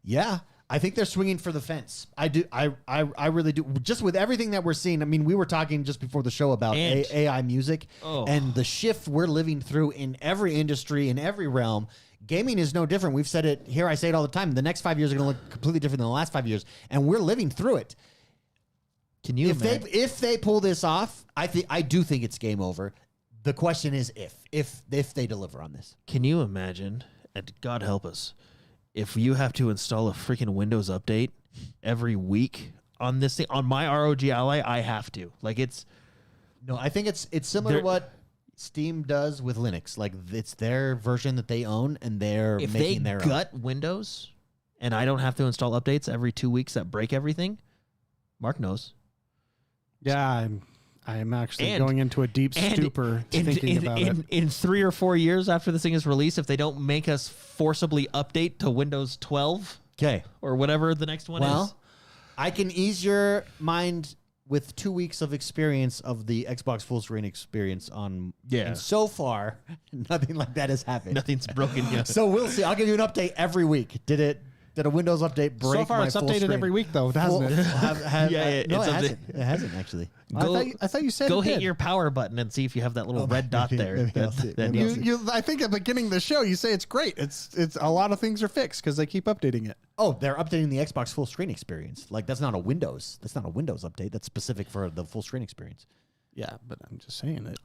Yeah. I think they're swinging for the fence. I do. I really do. Just with everything that we're seeing. I mean, we were talking just before the show about AI music and the shift we're living through in every industry, in every realm. Gaming is no different. We've said it here. I say it all the time. The next 5 years are going to look completely different than the last 5 years, and we're living through it.
Can you imagine?
If they pull this off, I do think it's game over. The question is if they deliver on this.
Can you imagine? And God help us, if you have to install a freaking Windows update every week on this thing on my ROG Ally, I have to. Like
No, I think it's similar to what Steam does with Linux. Like it's their version that they own, and they're making their own.
If they gut Windows, and I don't have to install updates every 2 weeks that break everything, Mark knows.
Yeah, I'm actually going into a deep stupor thinking about it.
In 3 or 4 years after this thing is released, if they don't make us forcibly update to Windows 12 or whatever the next one is.
I can ease your mind with 2 weeks of experience of the Xbox full screen experience on. Yeah. And so far, nothing like that has happened.
Nothing's broken yet.
So we'll see. I'll give you an update every week. Did a Windows update break?
So far, it's updated every week, though, hasn't it?
No, it hasn't. It hasn't actually.
I thought you said
go
it
hit
did.
your power button and see if you have that little red dot there.
I think at the beginning of the show you say it's great. It's a lot of things are fixed because they keep updating it.
Oh, they're updating the Xbox full screen experience. Like that's not a Windows update. That's specific for the full screen experience.
Yeah, but I'm just saying it.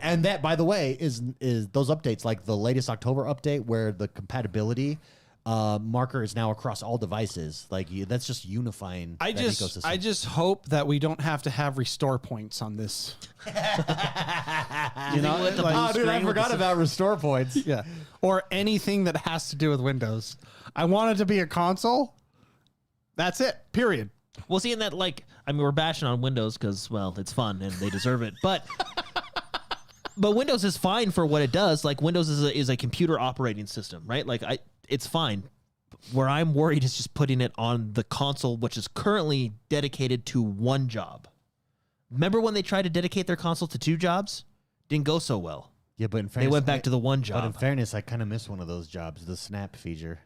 And that, by the way, is those updates like the latest October update where the compatibility marker is now across all devices. Like that's just unifying. Ecosystem.
I just hope that we don't have to have restore points on this.
Dude, I forgot about restore points.
Yeah, or anything that has to do with Windows. I want it to be a console. That's it. Period.
Well, see, in that, we're bashing on Windows because, well, it's fun and they deserve it, but Windows is fine for what it does. Like Windows is a computer operating system, right? It's fine. Where I'm worried is just putting it on the console, which is currently dedicated to one job. Remember when they tried to dedicate their console to 2 jobs? Didn't go so well.
Yeah, but in
They
fairness,
went back to the 1 job.
But in fairness, I kind of missed one of those jobs, the Snap feature.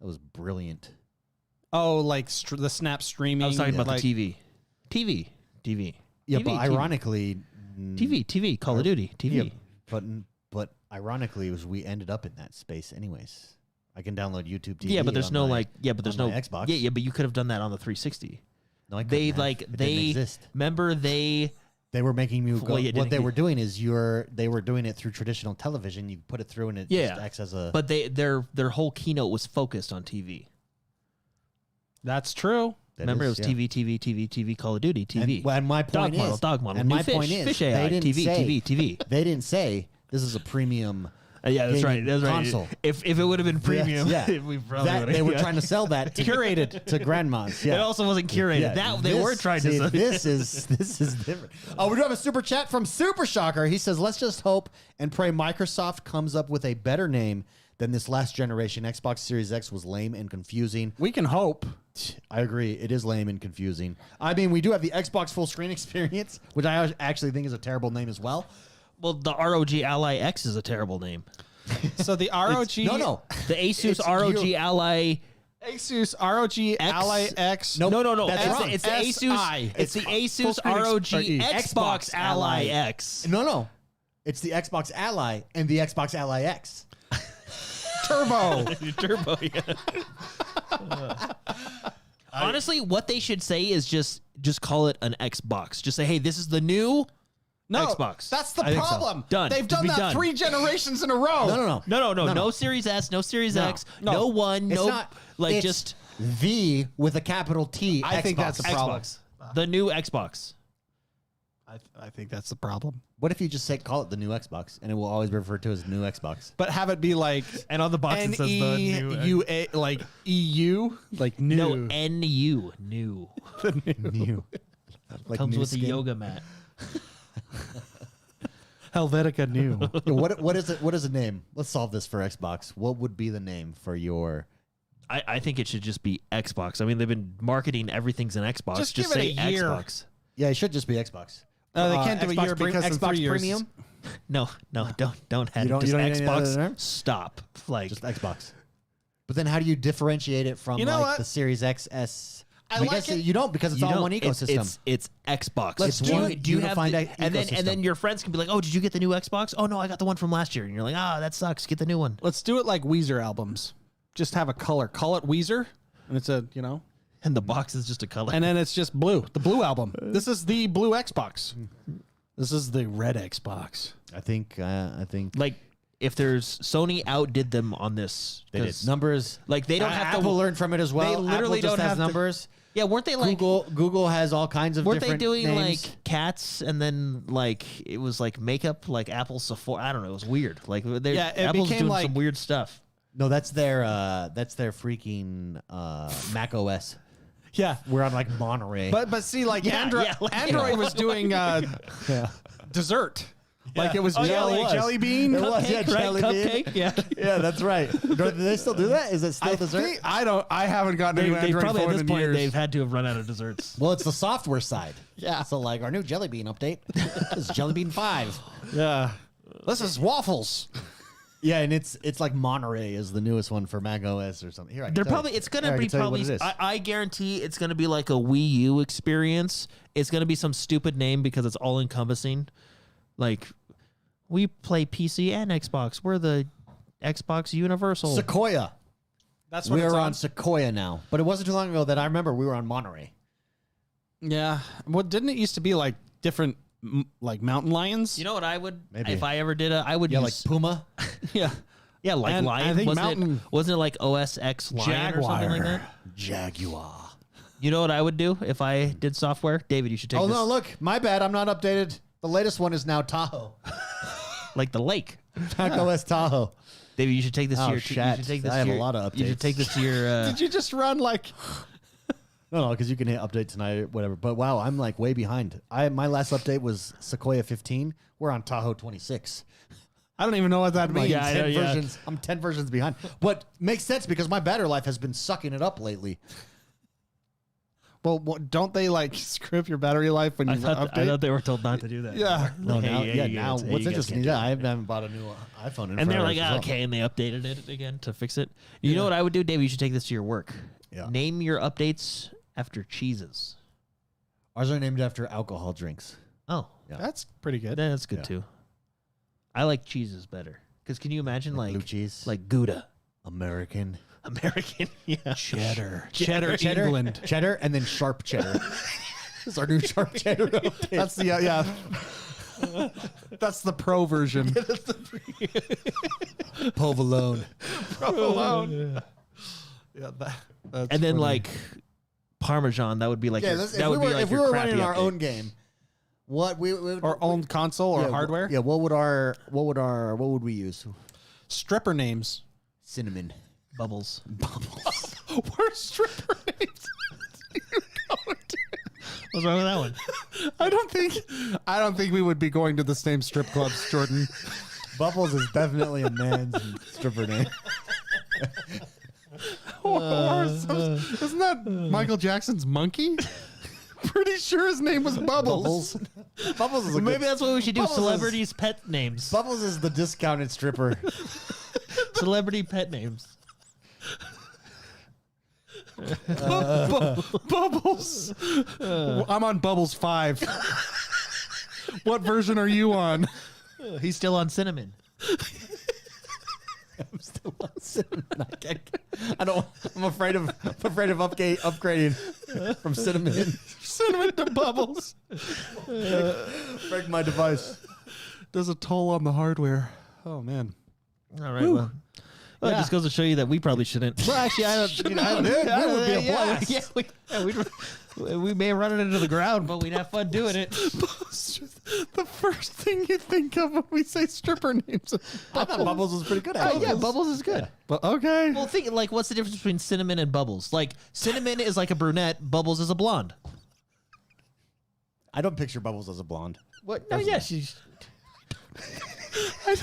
That was brilliant.
Oh, like the Snap streaming.
I was talking about
like,
the TV.
Yeah,
TV,
but ironically,
TV, Call of Duty, TV.
Yeah, but ironically, we ended up in that space anyways. I can download YouTube TV.
Yeah, but there's
on
no
my-
but there's
on
no
my Xbox.
Yeah, but you could have done that on the 360.
No, I
They
couldn't have. It didn't exist.
remember they
They were making you go.
Well, yeah,
what
didn't
they
you-
were doing is they were doing it through traditional television. You put it through and it just acts as a.
but their whole keynote was focused on TV.
That's true.
that
Remember,
is,
it was
yeah.
TV, Call of Duty, TV.
And, well, and my point is,
dog model,
and
new
my
fish,
point is,
fish
they
AI,
didn't
TV,
say,
TV.
They didn't say this is a premium.
Yeah, that's right.
gaming
That's right.
console.
If it would have been premium,
yeah,
we probably
that,
would've-
they were
yeah.
trying to sell that
Curated.
to grandmas. Yeah.
It also wasn't curated.
Yeah,
That they were trying
see,
to.
This is different. Oh, we do have a super chat from Super Shocker. He says, "Let's just hope and pray Microsoft comes up with a better name than this last generation. Xbox Series X was lame and confusing."
We can hope.
I agree. It is lame and confusing. I mean, we do have the Xbox full screen experience, which I actually think is a terrible name as well.
Well, the ROG Ally X is a terrible name.
So the ROG.
No.
The Asus
It's
ROG
you.
Ally.
Asus ROG Ally X.
Nope.
No.
That's
It's,
wrong.
it's the Asus. It's the
Full
Asus
screen
ROG
Xbox
Xbox Ally X.
No. It's the Xbox Ally and the Xbox Ally X.
Turbo.
Turbo. Yeah. Honestly, what they should say is just call it an Xbox. Just say, hey, this is the new
No,
Xbox.
that's the
I think so.
problem.
Done.
They've
Just
done
be
that
done.
3 generations in a row.
No.
No Series S, no Series
No.
X, no one,
It's
no
not.
like
It's
just
the with a capital T.
I
Xbox.
think that's a problem.
Xbox. The new Xbox.
I think that's the problem.
What if you just call it the new Xbox and it will always be referred to as new Xbox?
But have it be like
And on the box it says the new
NEUA, like EU, like new.
No, NU, new.
New. Like
Comes
new
with
skin?
a yoga mat.
Helvetica new.
What is it? What is the name? Let's solve this for Xbox. What would be the name for your?
I think it should just be Xbox. I mean, they've been marketing everything's an Xbox.
Just
Just
give
say
it a year.
Xbox.
Yeah, it should just be Xbox.
They can't do a
Xbox
year because in
Xbox
3 years.
Premium.
No, don't have
You don't-
just
you don't need any other
Xbox.
term?
Stop. Like
Just Xbox. But then, how do you differentiate it from
You know
like
what?
the Series X, S?
I
I
like
guess
it.
you don't because it's
you
all
don't-
one ecosystem.
It's Xbox.
Let's
do
do
you,
it.
do you have
Unified
the, and
ecosystem.
then your friends can be like, oh, did you get the new Xbox? Oh no, I got the one from last year. And you're like, that sucks. Get the new one.
Let's do it like Weezer albums. Just have a color. Call it Weezer, and it's a
And the box is just a color.
and then it's just blue. The blue album. This is the blue Xbox. This is the red Xbox.
I think.
like if there's Sony outdid them on this.
They did
'cause,
numbers.
Like they don't have
Apple
to
learn from it as well.
They literally
Apple just
don't
has
have to-
numbers.
Yeah, weren't they like
Google has all kinds of
weren't they
different
doing
names.
like cats and then like it was like makeup like Apple Sephora? I don't know. It was weird. Like
Yeah, it
Apple's
became
doing
like-
some weird stuff.
No, that's their freaking Mac OS.
Yeah.
We're on like Monterey.
But see, like Android,
like,
Android was doing dessert. Like it was
Oh, yeah,
jelly,
it was.
jelly bean.
It was, yeah,
Cupcake, right?
jelly bean.
Cupcake, yeah.
Yeah, that's right. Do they still do that? Is it still dessert?
I haven't gotten a new
They
Android
probably at
phone
this
in
point
years.
they've had to have run out of desserts.
Well, it's the software side.
Yeah.
So like our new Jelly Bean update is Jelly Bean 5.
Yeah. This is waffles.
Yeah, and it's like Monterey is the newest one for Mac OS or something. Here, I can
They're
tell
probably
you.
it's gonna
Here, I
be
can tell you what
probably
it is.
I guarantee it's gonna be like a Wii U experience. It's gonna be some stupid name because it's all encompassing. Like we play PC and Xbox. We're the Xbox Universal.
Sequoia.
That's what
We
it's
are
on.
on Sequoia now, but it wasn't too long ago that I remember we were on Monterey.
Yeah. Well, didn't it used to be like different, like mountain lions?
You know what I would
Maybe.
if I ever did I would
Yeah, like
use
Puma.
yeah.
yeah like
and
Lion.
I think
Wasn't it like OS X Lion or something like that?
Jaguar.
You know what I would do if I did software? David, you should take
Oh
this.
no, look, my bad. I'm not updated. The latest one is now Tahoe.
Like the lake.
Mac OS Tahoe.
David, you should take this to
Oh,
your you
shit.
should take this
I
to
have a
your-
lot of
You should
updates.
take this to your
Did you just run like?
No, because you can hit update tonight or whatever. But wow, I'm like way behind. My last update was Sequoia 15. We're on Tahoe 26.
I don't even know what that means.
Yeah, I know,
10
yeah.
versions. I'm 10 versions behind. But makes sense because my battery life has been sucking it up lately.
Well, don't they like screw up your battery life when you update?
I thought they were told not to do that.
Yeah.
No, now,
Hey,
now
hey,
what's
you guys
interesting
can't
is
do
I haven't bought a new iPhone in
And they're
forever
like,
as well.
okay, and they updated it again to fix it. You know what I would do, Dave? You should take this to your work.
Yeah.
Name your updates after cheeses.
Ours are named after alcohol drinks.
Oh,
Yeah.
That's pretty good.
that's good
Yeah.
too. I like cheeses better. Because can you imagine
Like
like
blue cheese.
like Gouda?
American.
American, yeah.
Cheddar,
Cheddar, cheddar, and then sharp cheddar. It's our new sharp cheddar update.
That's the yeah. That's the pro version.
Provolone.
Provolone. Yeah, that's
And then
funny.
like Parmesan, that would be like
Yeah,
your,
if
that would be like
if we
your
were
crappy
running our
update.
own game, what we would
our own console or hardware.
Yeah, what would we use?
Stripper names.
Cinnamon.
Bubbles.
We're stripper names.
What's wrong with that one?
I don't think we would be going to the same strip clubs, Jordan.
Bubbles is definitely a man's stripper name.
Isn't that Michael Jackson's monkey? Pretty sure his name was Bubbles.
Bubbles is a
Maybe
good,
that's what we should do.
Bubbles is-
Celebrities' pet names.
Bubbles is the discounted stripper.
Celebrity pet names.
Bubbles. I'm on Bubbles 5. What version are you on?
He's still on cinnamon.
I'm still on cinnamon. I'm afraid of upgrading from cinnamon.
Cinnamon to Bubbles.
Break my device.
Does a toll on the hardware. Oh, man.
All right. Well, it just goes to show you that we probably shouldn't. Well, actually, I don't. You know,
That would be a
yeah,
blast.
we may run it into the ground, but we'd have fun doing it.
The first thing you think of when we say stripper names.
I thought Bubbles was pretty good at it.
Yeah, Bubbles is good.
But okay.
Well, think like, what's the difference between cinnamon and Bubbles? Like, cinnamon is like a brunette, Bubbles is a blonde.
I don't picture Bubbles as a blonde.
What? No, yeah, she's.
I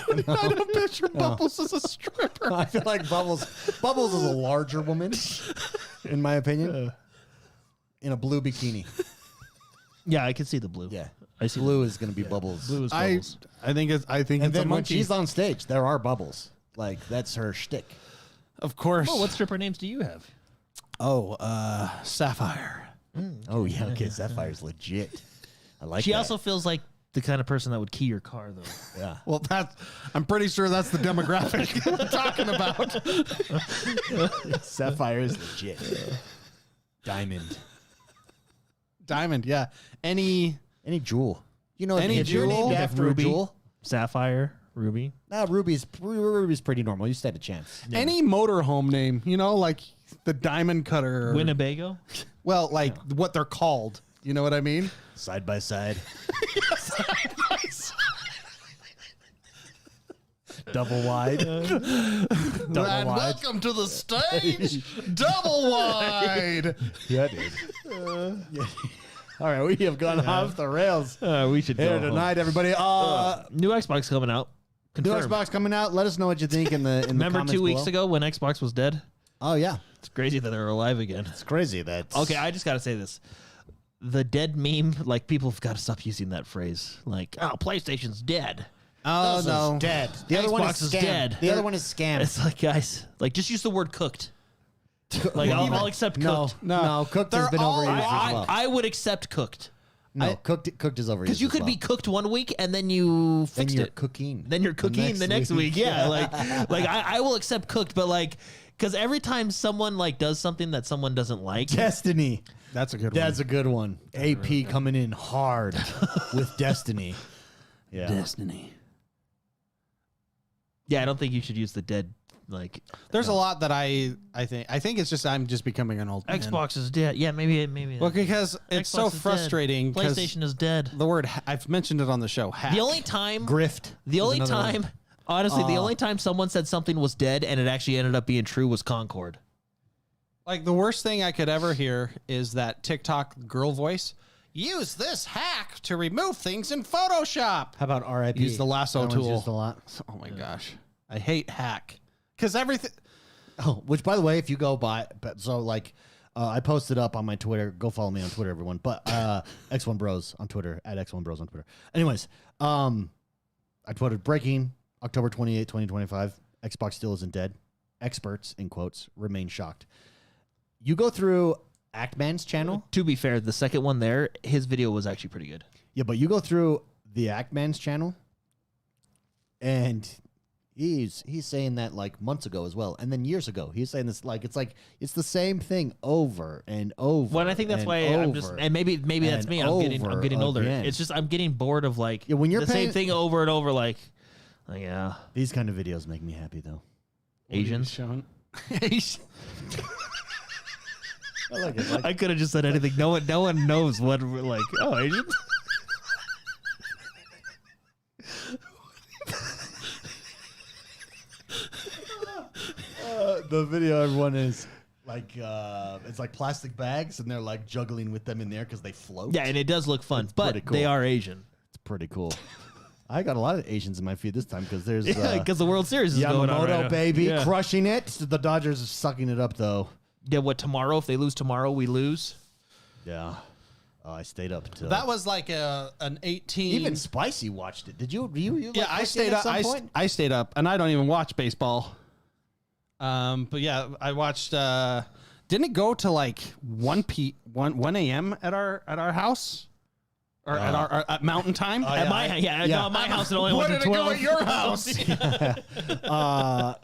don't picture Bubbles as a stripper.
I feel like Bubbles is a larger woman, in my opinion, in a blue bikini.
Yeah, I can see the blue.
Yeah,
I see
blue is going to be Bubbles.
Blue is
I
Bubbles.
think
and
it's a
then when
monkey.
she's on stage, there are bubbles. Like that's her shtick.
Of course.
Well, what stripper names do you have?
Sapphire.
Oh yeah, okay, Sapphire's legit. I like.
She
that.
also feels like the kind of person that would key your car, though.
yeah.
Well, I'm pretty sure that's the demographic we're talking about.
Sapphire is legit. Diamond.
Diamond, yeah. Any
jewel. You know,
Any
if you're
jewel?
named
Yeah,
after
Ruby.
a jewel.
Sapphire, Ruby.
Ruby's pretty normal. You stand a chance.
any motorhome name, like the Diamond Cutter. Or,
Winnebago.
well, like what they're called. You know what I mean?
Side by side. Double wide. Double
And
wide.
welcome to the stage, Double Wide.
Yeah, dude. Yeah. All right, we have gone off the rails
We should
here
go home.
tonight, everybody.
New Xbox coming out.
New
Confirmed.
Xbox coming out. Let us know what you think in the
Remember
comments
2 weeks
below.
ago when Xbox was dead?
Oh yeah,
It's crazy that they're alive again.
it's crazy that.
Okay, I just got to say this. The dead meme, like, people have got to stop using that phrase. Like, oh, PlayStation's dead.
Oh,
This is
no.
dead. The other one
Xbox is
scam.
dead.
The other one is scam.
It's like, guys, like, just use the word cooked. Like, I'll accept
No,
cooked.
no, cooked has
They're
been
all-
overused as well.
I would accept cooked.
No, cooked is overused.
Because you
as
could
well.
be cooked one week and then you
Then
fixed
you're
it.
cooking.
Then you're cooking the next week. Yeah, like I will accept cooked, but like, because every time someone like does something that someone doesn't like,
Destiny.
That's a good
That's a good one. AP coming in hard with Destiny. Yeah.
Destiny.
yeah, I don't think you should use the dead. Like,
There's a lot that I think it's just I'm just becoming an old man.
Xbox is dead. Yeah, maybe.
Well, because it's
Xbox
so
is dead.
frustrating. 'Cause
PlayStation is dead.
The word I've mentioned it on the show. Hack.
The only time,
Grift.
the
is
only
another one.
time, honestly, the only time someone said something was dead and it actually ended up being true was Concord.
Like the worst thing I could ever hear is that TikTok girl voice. Use this hack to remove things in Photoshop.
How about RIP?
Use the lasso
That one's
tool.
used a lot.
Oh my gosh, I hate hack because everything.
Oh, which by the way, if you go by, so like, I posted up on my Twitter. Go follow me on Twitter, everyone. But XoneBros on Twitter, at XoneBros on Twitter. Anyways, I tweeted breaking October 28, 2025. Xbox still isn't dead. Experts, in quotes, remain shocked. You go through Actman's channel.
To be fair, the second one there, his video was actually pretty good.
Yeah, but you go through the Actman's channel, and he's saying that like months ago as well, and then years ago he's saying this it's the same thing over and over.
Well, I think that's why I'm just, and maybe that's me. I'm getting older.
Again.
It's just I'm getting bored of like
when you're
the same thing over and over. Like yeah,
these kind of videos make me happy though.
Asians.
Sean.
I like it.
I could have just said anything. No one knows what we're like. Oh, Asians.
The video everyone is like it's like plastic bags and they're like juggling with them in there because they float.
Yeah, and it does look fun, but
cool.
they are Asian.
It's pretty cool. I got a lot of Asians in my feed this time because there's
because the World Series is going on right now.
baby,
Yeah.
crushing it. The Dodgers are sucking it up though.
Yeah, what tomorrow? If they lose tomorrow, we lose.
Yeah. I stayed up till
That was like an 18.
even Spicy watched it. Did you? You
Yeah,
like,
I
watch it
stayed
at
up.
some point?
I stayed up, and I don't even watch baseball. But yeah, I watched. Didn't it go to like 1 a.m. at our house, or at Mountain Time?
At my no, at my house it only went to 12.
Go at your house?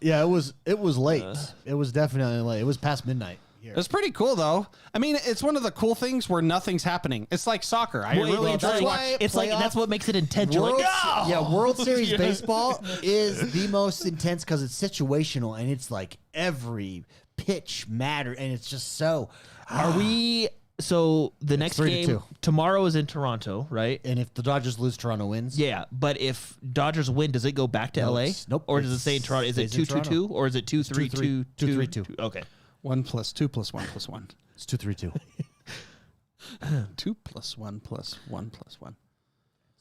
Yeah, it was late. It was definitely late. It was past midnight here.
It's pretty cool though. I mean, it's one of the cool things where nothing's happening. It's like soccer. I really enjoy
that's
watching.
why
It's like
playoff-
that's what makes it intense. You're
World,
like, no!
Yeah, World Series baseball is the most intense because it's situational and it's like every pitch matter and it's just so.
Are we? So the next
3-2.
game tomorrow is in Toronto, right?
And if the Dodgers lose, Toronto wins.
Yeah, but if Dodgers win, does it go back to
No,
LA?
nope,
Or does it stay in Toronto? Is it
stays in
2-2-2 or is it 2-3-2?
2-3-2.
Okay.
1 + 2 + 1 + 1.
It's 2-3-2.
2 + 1 + 1 + 1.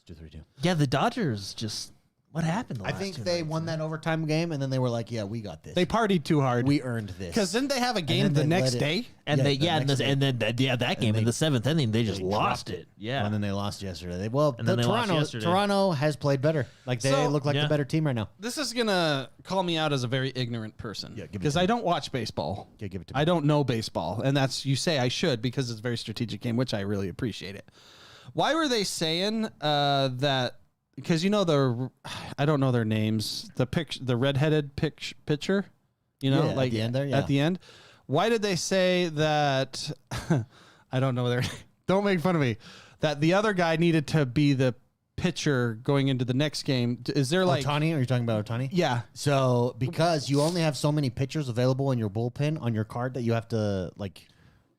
It's 2-3-2.
Yeah, the Dodgers just what happened? The
I
last
think
two
they
nights?
won that overtime game, and then they were like, "Yeah, we got this.
They partied too hard.
we earned this."
Because didn't they have a game
then
the
they
next
let it-
day?
And
Yeah,
they
the next day.
that game in the seventh inning they just lost it. Yeah.
And then they lost yesterday.
And then they lost yesterday.
Toronto has played better. Like they
So-
look like
Yeah.
the better team right now.
This is gonna call me out as a very ignorant person.
Yeah, give it
because
to
I
me.
don't watch baseball.
Yeah, give it to me.
I don't know baseball, and that's you say I should because it's a very strategic game, which I really appreciate it. Why were they saying that? Because I don't know their names. The redheaded pitcher,
Yeah,
like
at the end there, yeah.
at the end. Why did they say that? I don't know their. Don't make fun of me. That the other guy needed to be the pitcher going into the next game. Is there like
Ohtani? Are you talking about Ohtani?
Yeah.
So because you only have so many pitchers available in your bullpen on your card that you have to like,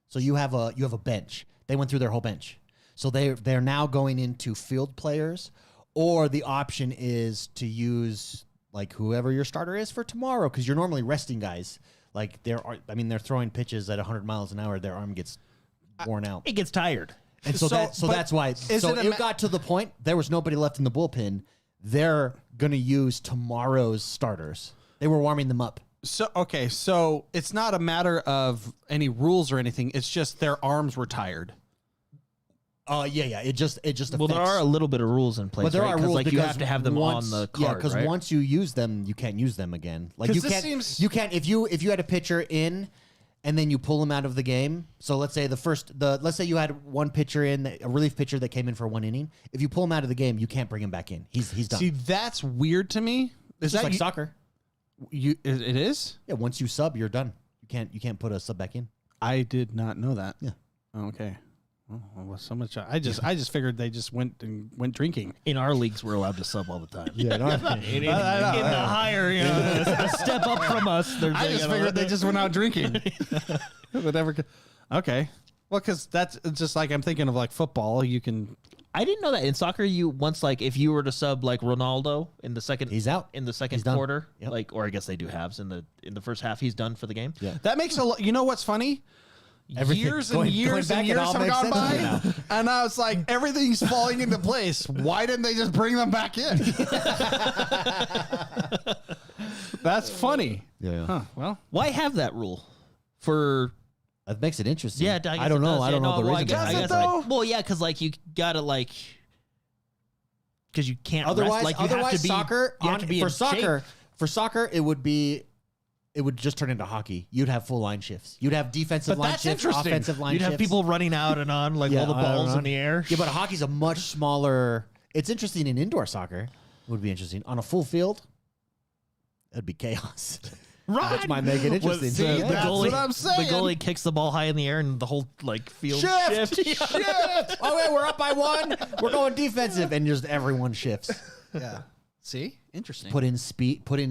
so you have a bench. They went through their whole bench. So they're now going into field players, or the option is to use like whoever your starter is for tomorrow because you're normally resting guys. Like they're throwing pitches at 100 miles an hour. Their arm gets worn out.
It gets tired.
And
So,
that's why. So it got to the point there was nobody left in the bullpen. They're gonna use tomorrow's starters. They were warming them up.
So okay, so it's not a matter of any rules or anything. It's just their arms were tired.
Yeah. It just affects.
Well, there are a little bit of rules in place,
But there
right?
are rules
like you
because
have to have them
once,
on the card.
Yeah, because
right?
once you use them, you can't use them again. Like
'Cause
you
this
can't.
seems-
You can't if you had a pitcher in, and then you pull him out of the game. So let's say let's say you had one pitcher in, a relief pitcher that came in for one inning. If you pull him out of the game, you can't bring him back in. He's done.
See, that's weird to me. Is
It's just
that
like
you,
soccer?
It is?
Yeah, once you sub, you're done. You can't put a sub back in.
I did not know that.
Yeah.
Oh, okay. Oh, well, so much. I just figured they just went drinking.
in our leagues, we're allowed to sub all the time.
Yeah,
in the higher, a step up from us.
I just figured they just went out drinking. Whatever. Okay. Well, because that's it's just like I'm thinking of like football. You can.
I didn't know that in soccer. You once like if you were to sub like Ronaldo in the second,
He's out.
in the second
He's done.
quarter.
Yep.
Like, or I guess they do halves in the first half. He's done for the game.
Yeah.
That makes a lot. You know what's funny?
Everything-
Years
going-
and years
going back,
and
it
years
all
have
makes
gone
sense to me
by,
now.
and I was like, everything's falling into place. Why didn't they just bring them back in? That's funny.
Yeah.
Huh, well,
Why have that rule for
That makes it interesting.
Yeah,
I don't know. I don't know the reason.
I guess though.
Well, yeah, because like you gotta like because you can't
Otherwise,
rest. Like you have to be
soccer
you have to be in shape.
For soccer, it would just turn into hockey. You'd have full line shifts. You'd have defensive line shifts, offensive line shifts.
You'd have people running out and on like while the ball's in the air.
Yeah, but hockey's a much smaller. It's interesting in indoor soccer. It would be interesting on a full field. It'd be chaos.
Right.
Which might make it interesting.
See, the
That's
goalie,
what I'm saying.
The goalie kicks the ball high in the air and the whole like field
Shift.
shifts.
Okay, we're up by 1. We're going defensive, and just everyone shifts.
Yeah. See? Interesting.
Put in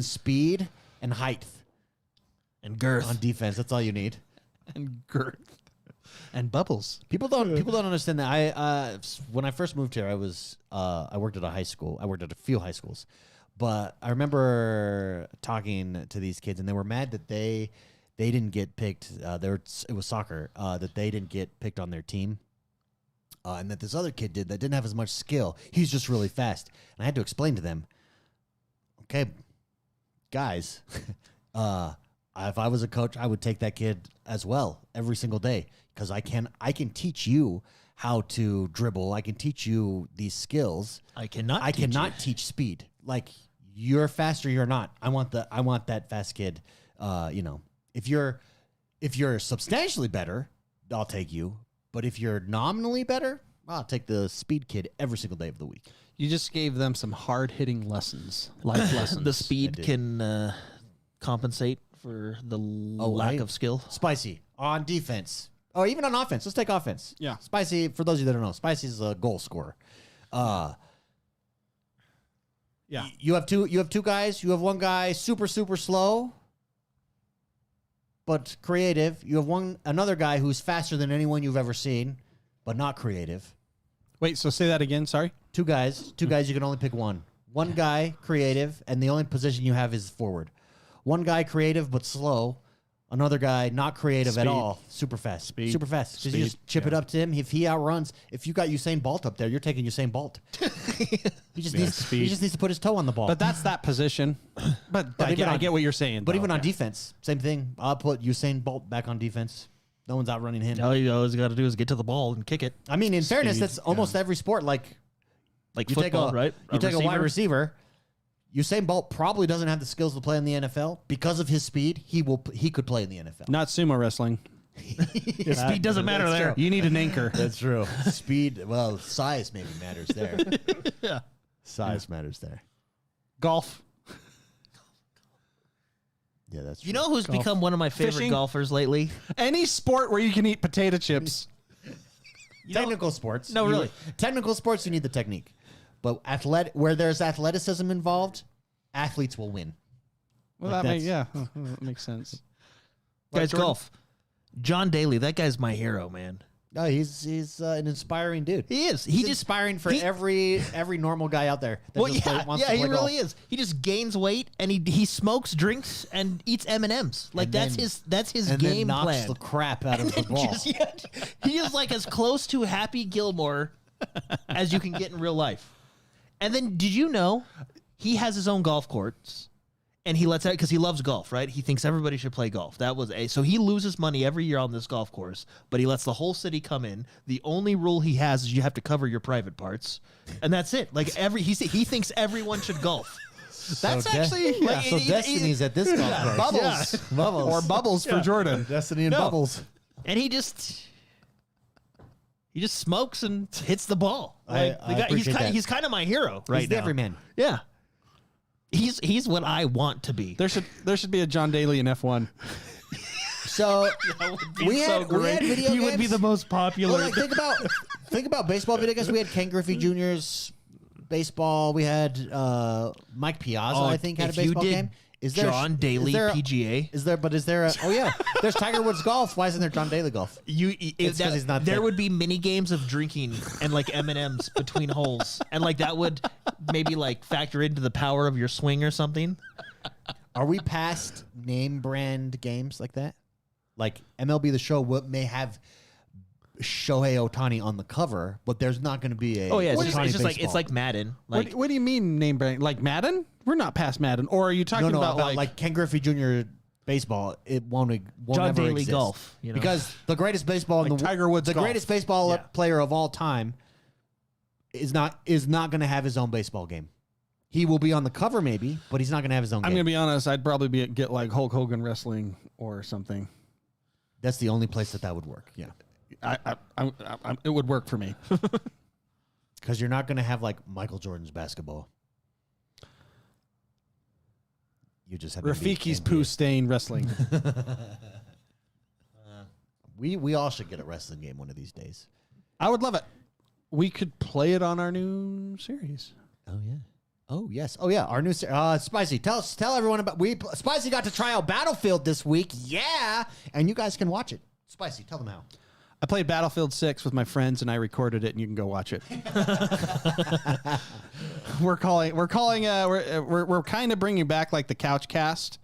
speed and height
And girth.
on defense. That's all you need.
And girth. And bubbles.
People don't understand that. I when I first moved here, I worked at a high school. I worked at a few high schools, but I remember talking to these kids, and they were mad that they didn't get picked. It was soccer that they didn't get picked on their team, and that this other kid did that didn't have as much skill. He's just really fast, and I had to explain to them, okay, guys, if I was a coach, I would take that kid as well every single day. Because I can teach you how to dribble. I can teach you these skills.
I cannot
teach speed. Like you're fast or you're not. I want that fast kid. If you're substantially better, I'll take you. But if you're nominally better, I'll take the speed kid every single day of the week.
You just gave them some hard-hitting lessons, life lessons.
The speed can compensate for the lack of skill.
Spicy on defense. Oh, even on offense. Let's take offense.
Yeah.
Spicy, for those of you that don't know, Spicy is a goal scorer.
Yeah.
You have two guys. You have one guy super slow, but creative. You have another guy who's faster than anyone you've ever seen, but not creative.
Wait, so say that again. Sorry.
Two guys. You can only pick one. One guy creative, and the only position you have is forward. One guy creative but slow. Another guy not creative at all, super fast. Super fast. Because you just chip it up to him. If he outruns, if you got Usain Bolt up there, you're taking Usain Bolt. He just needs to put his toe on the ball.
But that's that position. But I get what you're saying.
But even on defense, same thing. I'll put Usain Bolt back on defense. No one's outrunning him.
All you always got to do is get to the ball and kick it.
I mean, in fairness, that's almost every sport. Like
you
football,
take right?
You take a wide receiver. Usain Bolt probably doesn't have the skills to play in the NFL. Because of his speed, he could play in the NFL.
Not sumo wrestling.
Speed doesn't matter there.
You need an anchor.
That's true. Speed, well, size maybe matters there.
Yeah.
Size matters there.
Golf.
Yeah, that's true.
You know who's become one of my favorite
Fishing.
golfers lately?
Any sport where you can eat potato chips.
Technical sports.
No, really.
Technical sports, you need the technique. But where there's athleticism involved, athletes will win.
Well,
Like
that makes sense.
Guys, golf. John Daly, that guy's my hero, man.
No, he's an inspiring dude.
He is.
He's inspiring for every normal guy out there. That wants to play
he really
golf.
is. He just gains weight and he smokes, drinks, and eats M&Ms. Like
And
that's
then-
his
and
game
then knocks
plan.
the crap out of the ball.
He is like as close to Happy Gilmore as you can get in real life. And then, did you know he has his own golf course, and he lets out because he loves golf, right? He thinks everybody should play golf. So he loses money every year on this golf course, but he lets the whole city come in. The only rule he has is you have to cover your private parts, and that's it. Like he thinks everyone should golf.
That's actually
So Destiny's at this golf course.
Bubbles.
Yeah. Bubbles.
Or bubbles for Jordan.
Destiny and Bubbles.
And he just smokes and hits the ball.
I appreciate that.
He's kind of my hero right
He's
now.
the everyman.
Yeah. He's what I want to be.
There should be a John Daly in F1.
So we had video
He
games.
would be the most popular.
Well, like, think about baseball video games. We had Ken Griffey Jr.'s baseball. We had Mike Piazza. I think had a baseball game. Is there
John Daly PGA?
Is there? But is there? There's Tiger Woods golf. Why isn't there John Daly golf? It's 'cause he's not
there.
there.
Would be mini games of drinking and like M&Ms between holes, and like that would maybe like factor into the power of your swing or something.
Are we past name brand games like that? Like MLB The Show may have Shohei Ohtani on the cover, but there's not going to be a.
Oh yeah,
Ohtani
it's just like
baseball.
it's like Madden. Like
What do you mean name brand? Like Madden? We're not past Madden. Or are you talking about
like Ken Griffey Jr. baseball, it won't
John
ever
Daly
exist.
golf,
because the greatest baseball in
Like
the
Tiger Woods
the
golf.
greatest baseball player of all time is not going to have his own baseball game. He will be on the cover maybe, but he's not going to have his own
I'm
game.
gonna be honest. I'd probably get like Hulk Hogan wrestling or something.
That's the only place that would work. Yeah,
It would work for me.
because you're not going to have like Michael Jordan's basketball. You just have
Rafiki's
NBA.
poo stain wrestling.
We all should get a wrestling game one of these days.
I would love it. We could play it on our new series.
Oh yeah. Oh yes. Oh yeah. Our new Spicy. Tell everyone about Spicy got to try out Battlefield this week. Yeah, and you guys can watch it. Spicy, tell them how.
I played Battlefield 6 with my friends, and I recorded it, and you can go watch it. We're kind of bringing back like the couch cast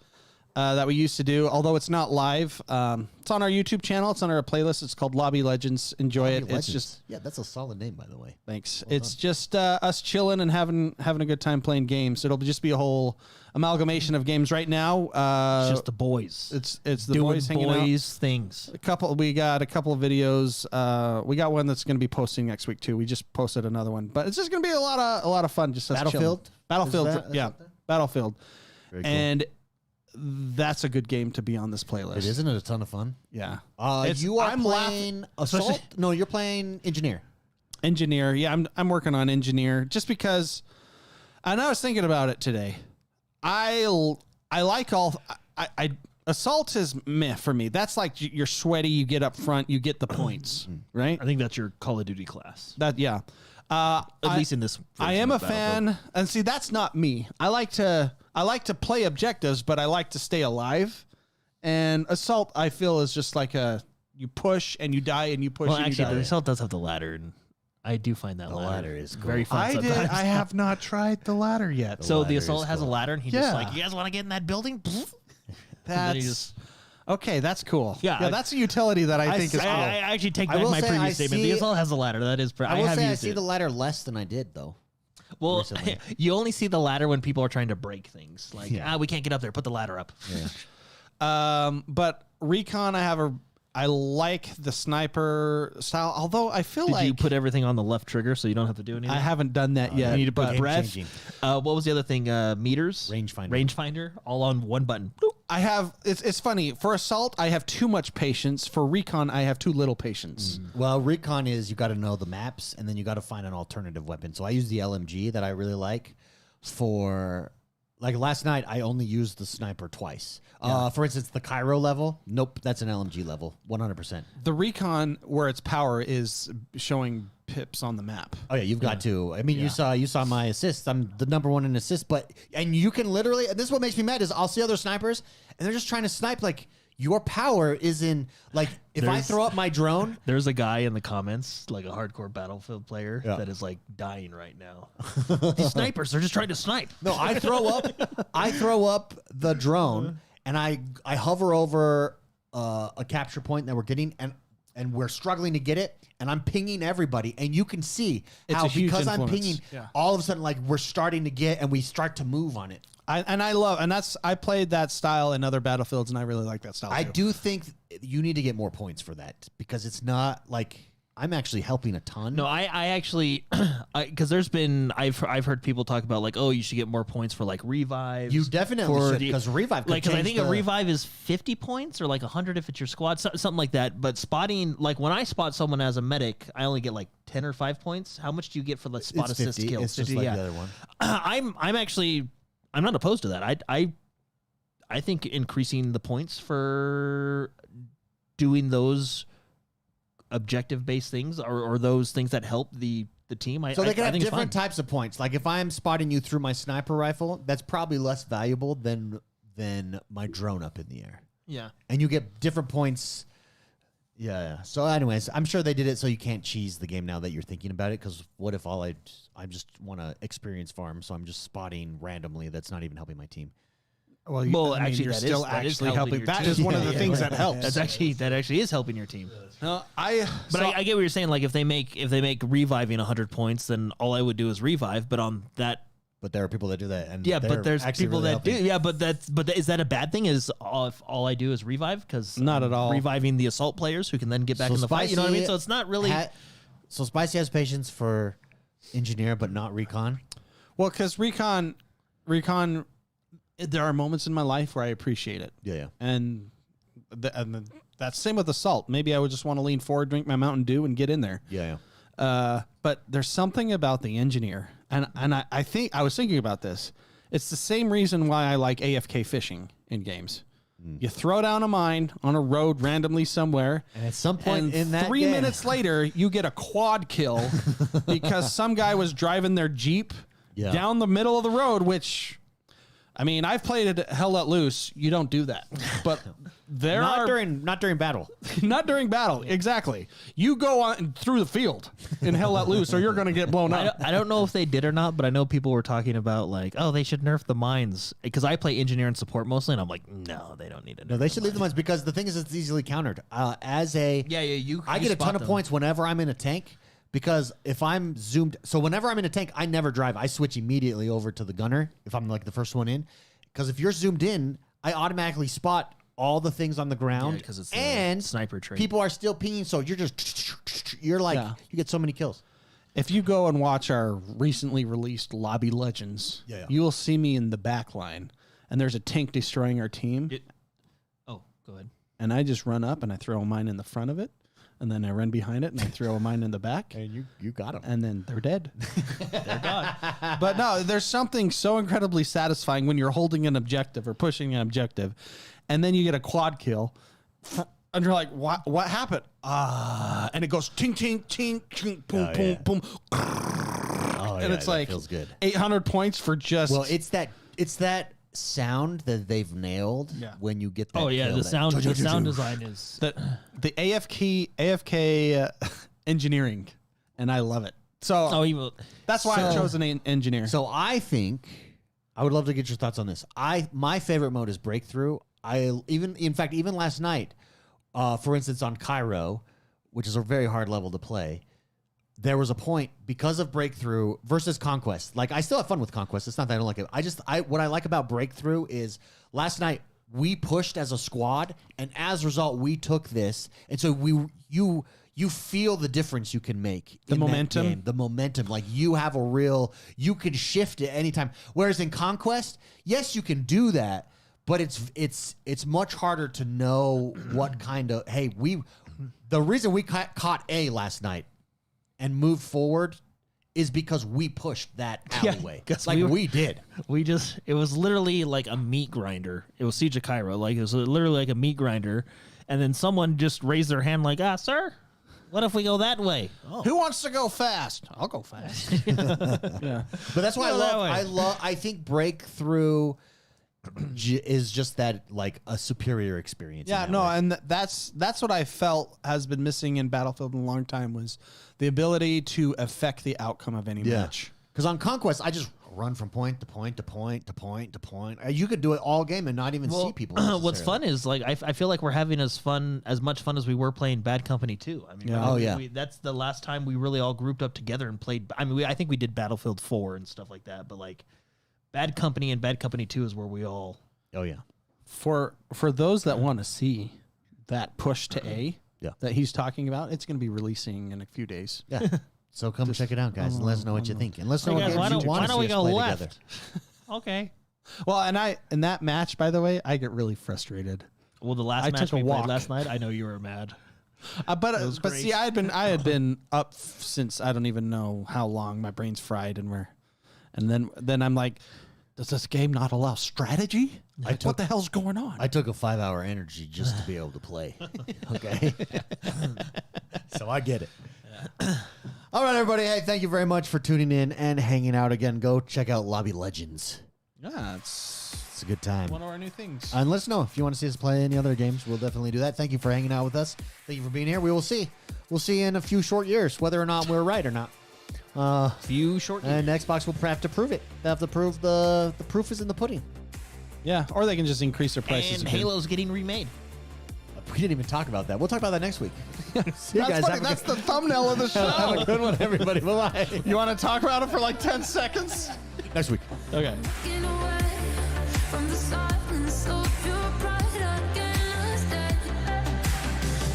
that we used to do, although it's not live. It's on our YouTube channel. It's on our playlist. It's called Lobby Legends. Enjoy it.
Legends.
It's just
that's a solid name, by the way.
thanks. It's just us chilling and having a good time playing games. It'll just be a whole amalgamation of games. Right now,
It's just the boys.
it's the
doing
boys hanging out.
things.
We got a couple of videos. We got one that's going to be posting next week too. We just posted another one, but it's just going to be a lot of fun. Just us
Battlefield?
chilling. Battlefield,
Is that
Battlefield,
Very cool.
and that's a good game to be on this playlist.
It isn't it a ton of fun?
Yeah.
You are
I'm
playing Assault? No, you're playing Engineer.
Engineer. Yeah, I'm working on Engineer just because. And I was thinking about it today. I like all. Assault is meh for me. That's like you're sweaty. You get up front. You get the points, right?
I think that's your Call of Duty class.
That yeah.
At least in this.
I am a fan, and see that's not me. I like to play objectives, but I like to stay alive. And Assault, I feel, is just like you push and you die, and you push.
Well,
and
actually,
you die.
the Assault does have the ladder, and I do find that
ladder is cool.
very fun. Sometimes.
I have not tried the ladder yet.
So
ladder
the
is
Assault has a
cool.
ladder, and he just like, you guys want to get in that building? then he
That's okay. That's cool.
Yeah,
that's a utility that I think is cool.
I actually take
I
back
will
my
say
previous
I
statement.
see-
The Assault has a ladder. That is.
I will
have
say I
used
see
it.
the ladder less than I did though.
Well,
recently.
you only see the ladder when people are trying to break things. Like,
Yeah.
we can't get up there. Put the ladder up.
Yeah.
But Recon, I like the sniper style. Although I feel
Did
like
you put everything on the left trigger so you don't have to do anything?
I haven't done that yet.
You need to put
but
breath.
Game-changing.
What was the other thing? Meters?
Rangefinder.
Rangefinder, all on one button. Bloop.
I have. It's funny. For Assault, I have too much patience. For Recon, I have too little patience.
Well, Recon is you got to know the maps, and then you got to find an alternative weapon. So I use the LMG that I really like for. Like last night, I only used the sniper twice. For instance, the Cairo level. Nope, that's an LMG level, 100%.
The Recon, where its power is showing pips on the map.
Oh yeah, you've got to. I mean, you saw my assists. I'm the #1 in assists, and you can literally. And this is what makes me mad is I'll see other snipers, and they're just trying to snipe. Like your power is in like if I throw up my drone.
There's a guy in the comments, like a hardcore Battlefield player,
Yeah.
that is like dying right now. These snipers, they're just trying to snipe.
No, I throw up the drone, and I hover over a capture point that we're getting, and we're struggling to get it, and I'm pinging everybody, and you can see
It's
how
a huge
because I'm
influence.
pinging,
Yeah.
all of a sudden like we're starting to get, and we start to move on it.
I played that style in other Battlefields, and I really like that style.
I
too.
do think you need to get more points for that because it's not like I'm actually helping a ton.
No, I actually, because I've heard people talk about like, oh, you should get more points for like revives.
You definitely
for
should
the-
because revive could
Like, because I
change
think a
the-
revive is 50 points or like 100 if it's your squad, something like that. But spotting, like when I spot someone as a medic, I only get like 10 or 5 points. How much do you get for the spot
it's
assist
50.
kills?
It's just
50,
like
yeah.
the other one.
I'm not opposed to that. I think increasing the points for doing those objective based things or those things that help the team.
So they can
I
have
think it's
different
fine.
types of points. Like if I'm spotting you through my sniper rifle, that's probably less valuable than my drone up in the air.
Yeah.
And you get different points. Yeah. So anyways, I'm sure they did it so you can't cheese the game now that you're thinking about it. Because what if I just want to experience farm, so I'm just spotting randomly that's not even helping my team.
Well,
Actually,
you're
that
still
is
actually helping.
your
That
team.
is one of the
Yeah,
things
yeah.
that helps.
That actually is helping your team.
No,
I get what you're saying. Like if they make reviving 100 points, then all I would do is revive. But on that
But there are people that do that, and
Yeah,
they're
but there's
actually
people
really
that do.
helping.
Yeah, but is that a bad thing? Is if all I do is revive? Because
Not at all.
Reviving the assault players who can then get back
So
in the fight. You know what I mean?
Spicy
So it's not really.
So Spicy has patience for engineer, but not recon.
Well, because recon, there are moments in my life where I appreciate it.
Yeah, yeah.
And that's same with assault. Maybe I would just want to lean forward, drink my Mountain Dew, and get in there.
Yeah, yeah.
But there's something about the engineer, and I think I was thinking about this. It's the same reason why I like AFK fishing in games. You throw down a mine on a road randomly somewhere,
And at some point
and
in that
3
game-
minutes later, you get a quad kill because some guy was driving their Jeep
Yeah.
down the middle of the road, which, I mean, I've played it Hell Let Loose. You don't do that. But there
Not
are...
during battle.
Not during battle, exactly. You go on through the field in Hell Let Loose, or you're going to get blown up.
I don't know if they did or not, but I know people were talking about like, oh, they should nerf the mines because I play engineer and support mostly, and I'm like, no, they don't need to.
No, they should leave the mines because the thing is, it's easily countered. I get a ton of points whenever I'm in a tank because if I'm zoomed, so whenever I'm in a tank, I never drive. I switch immediately over to the gunner if I'm like the first one in, because if you're zoomed in, I automatically spot all the things on the ground,
Yeah, 'cause it's a
and
sniper trait.
People are still pinging, so you're like you get so many kills.
If you go and watch our recently released Lobby Legends,
Yeah.
you will see me in the back line, and there's a tank destroying our team,
Oh, go ahead.
and I just run up and I throw a mine in the front of it, and then I run behind it and I throw a mine in the back,
And you got them.
and then they're dead.
They're gone.
But no, there's something so incredibly satisfying when you're holding an objective or pushing an objective, and then you get a quad kill, and you're like, what happened? And it goes ting, ting, ting, ting, boom,
Oh,
boom,
yeah.
boom.
Oh,
And it's like
feels good.
800 points for just...
Well, it's that sound that they've nailed
Yeah.
when you get that.
Oh yeah,
kill,
the
that
sound design is.
the AFK engineering, and I love it. So
Oh, evil.
that's why I chose an engineer.
So I think I would love to get your thoughts on this. My favorite mode is breakthrough. In fact, even last night, for instance, on Cairo, which is a very hard level to play, there was a point because of breakthrough versus conquest. Like I still have fun with conquest. It's not that I don't like it. What I like about breakthrough is last night we pushed as a squad, and as a result, we took this, and so you feel the difference you can make.
The
in that
momentum?
game. The momentum. Like you have you can shift at any time. Whereas in conquest, yes, you can do that, but it's much harder to know what kind of the reason we caught A last night and moved forward is because we pushed that
Yeah,
alleyway.
'cause
Like
we were-
we did.
It was literally like a meat grinder. It was Siege of Cairo. Like it was literally like a meat grinder. And then someone just raised their hand like, sir, what if we go that way? Oh.
who wants to go fast? I'll go fast. Yeah.
But that's why
Go that way.
I think breakthrough is just that like a superior experience.
Yeah,
in that
no,
way.
and that's what I felt has been missing in Battlefield in a long time was the ability to affect the outcome of any match.
Because on Conquest, I just run from point to point to point to point to point. You could do it all game and not even see people.
What's fun is like I feel like we're having as much fun as we were playing Bad Company 2. I mean,
Yeah.
Oh, yeah.
that's the last time we really all grouped up together and played. I mean, I think we did Battlefield 4 and stuff like that, but like Bad Company and Bad Company 2 is where we all.
Oh yeah.
For those that want to see that push to A
Yeah.
that he's talking about, it's going to be releasing in a few days.
Yeah. So come check it out, guys, and let us know what you think. And let us know
Hey,
what
guys,
games
why
you
don't-
want
why
to
don't
see
we
us
go
play
left?
together.
Okay.
Well, and in that match, by the way, I get really frustrated.
Well, the last
I
match
took a
we
walk.
played last night, I know you were mad.
But
was
see,
great.
I had been up since I don't even know how long. My brain's fried, and then I'm like, does this game not allow strategy? What the hell's going on?
I took a 5-hour energy just to be able to play. Okay. So I get it. All right, everybody. Hey, thank you very much for tuning in and hanging out again. Go check out Lobby Legends.
Yeah, it's
It's a good time.
one of our new things.
And let us know if you want to see us play any other games. We'll definitely do that. Thank you for hanging out with us. Thank you for being here. We will see. We'll see you in a few short years, whether or not we're right or not.
Few short.
And Xbox will have to prove it. They have to prove the proof is in the pudding.
Yeah, or they can just increase their prices.
And
again.
Halo's getting remade.
We didn't even talk about that. We'll talk about that next week. See you
That's
guys.
funny.
Have a
That's
good-
the thumbnail of the show.
have a good one, everybody. Bye-bye.
You want to talk about it for like 10 seconds?
Next week.
Okay.
Walking away from the silence of your pride, I can't stay.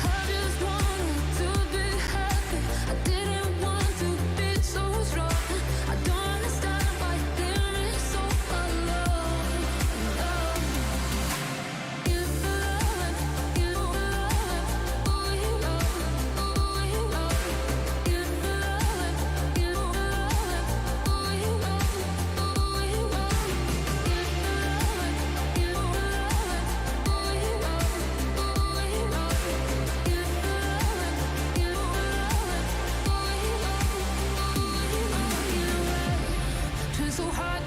I just wanted to be happy. I didn't want to be so strong. I don't understand why you leave me so alone. You love, you love, oh you love, oh you love. You love, you love, oh you love, oh you love. You love, you love, oh you love, oh you love. You love, you love, oh you love, oh you love. Try so hard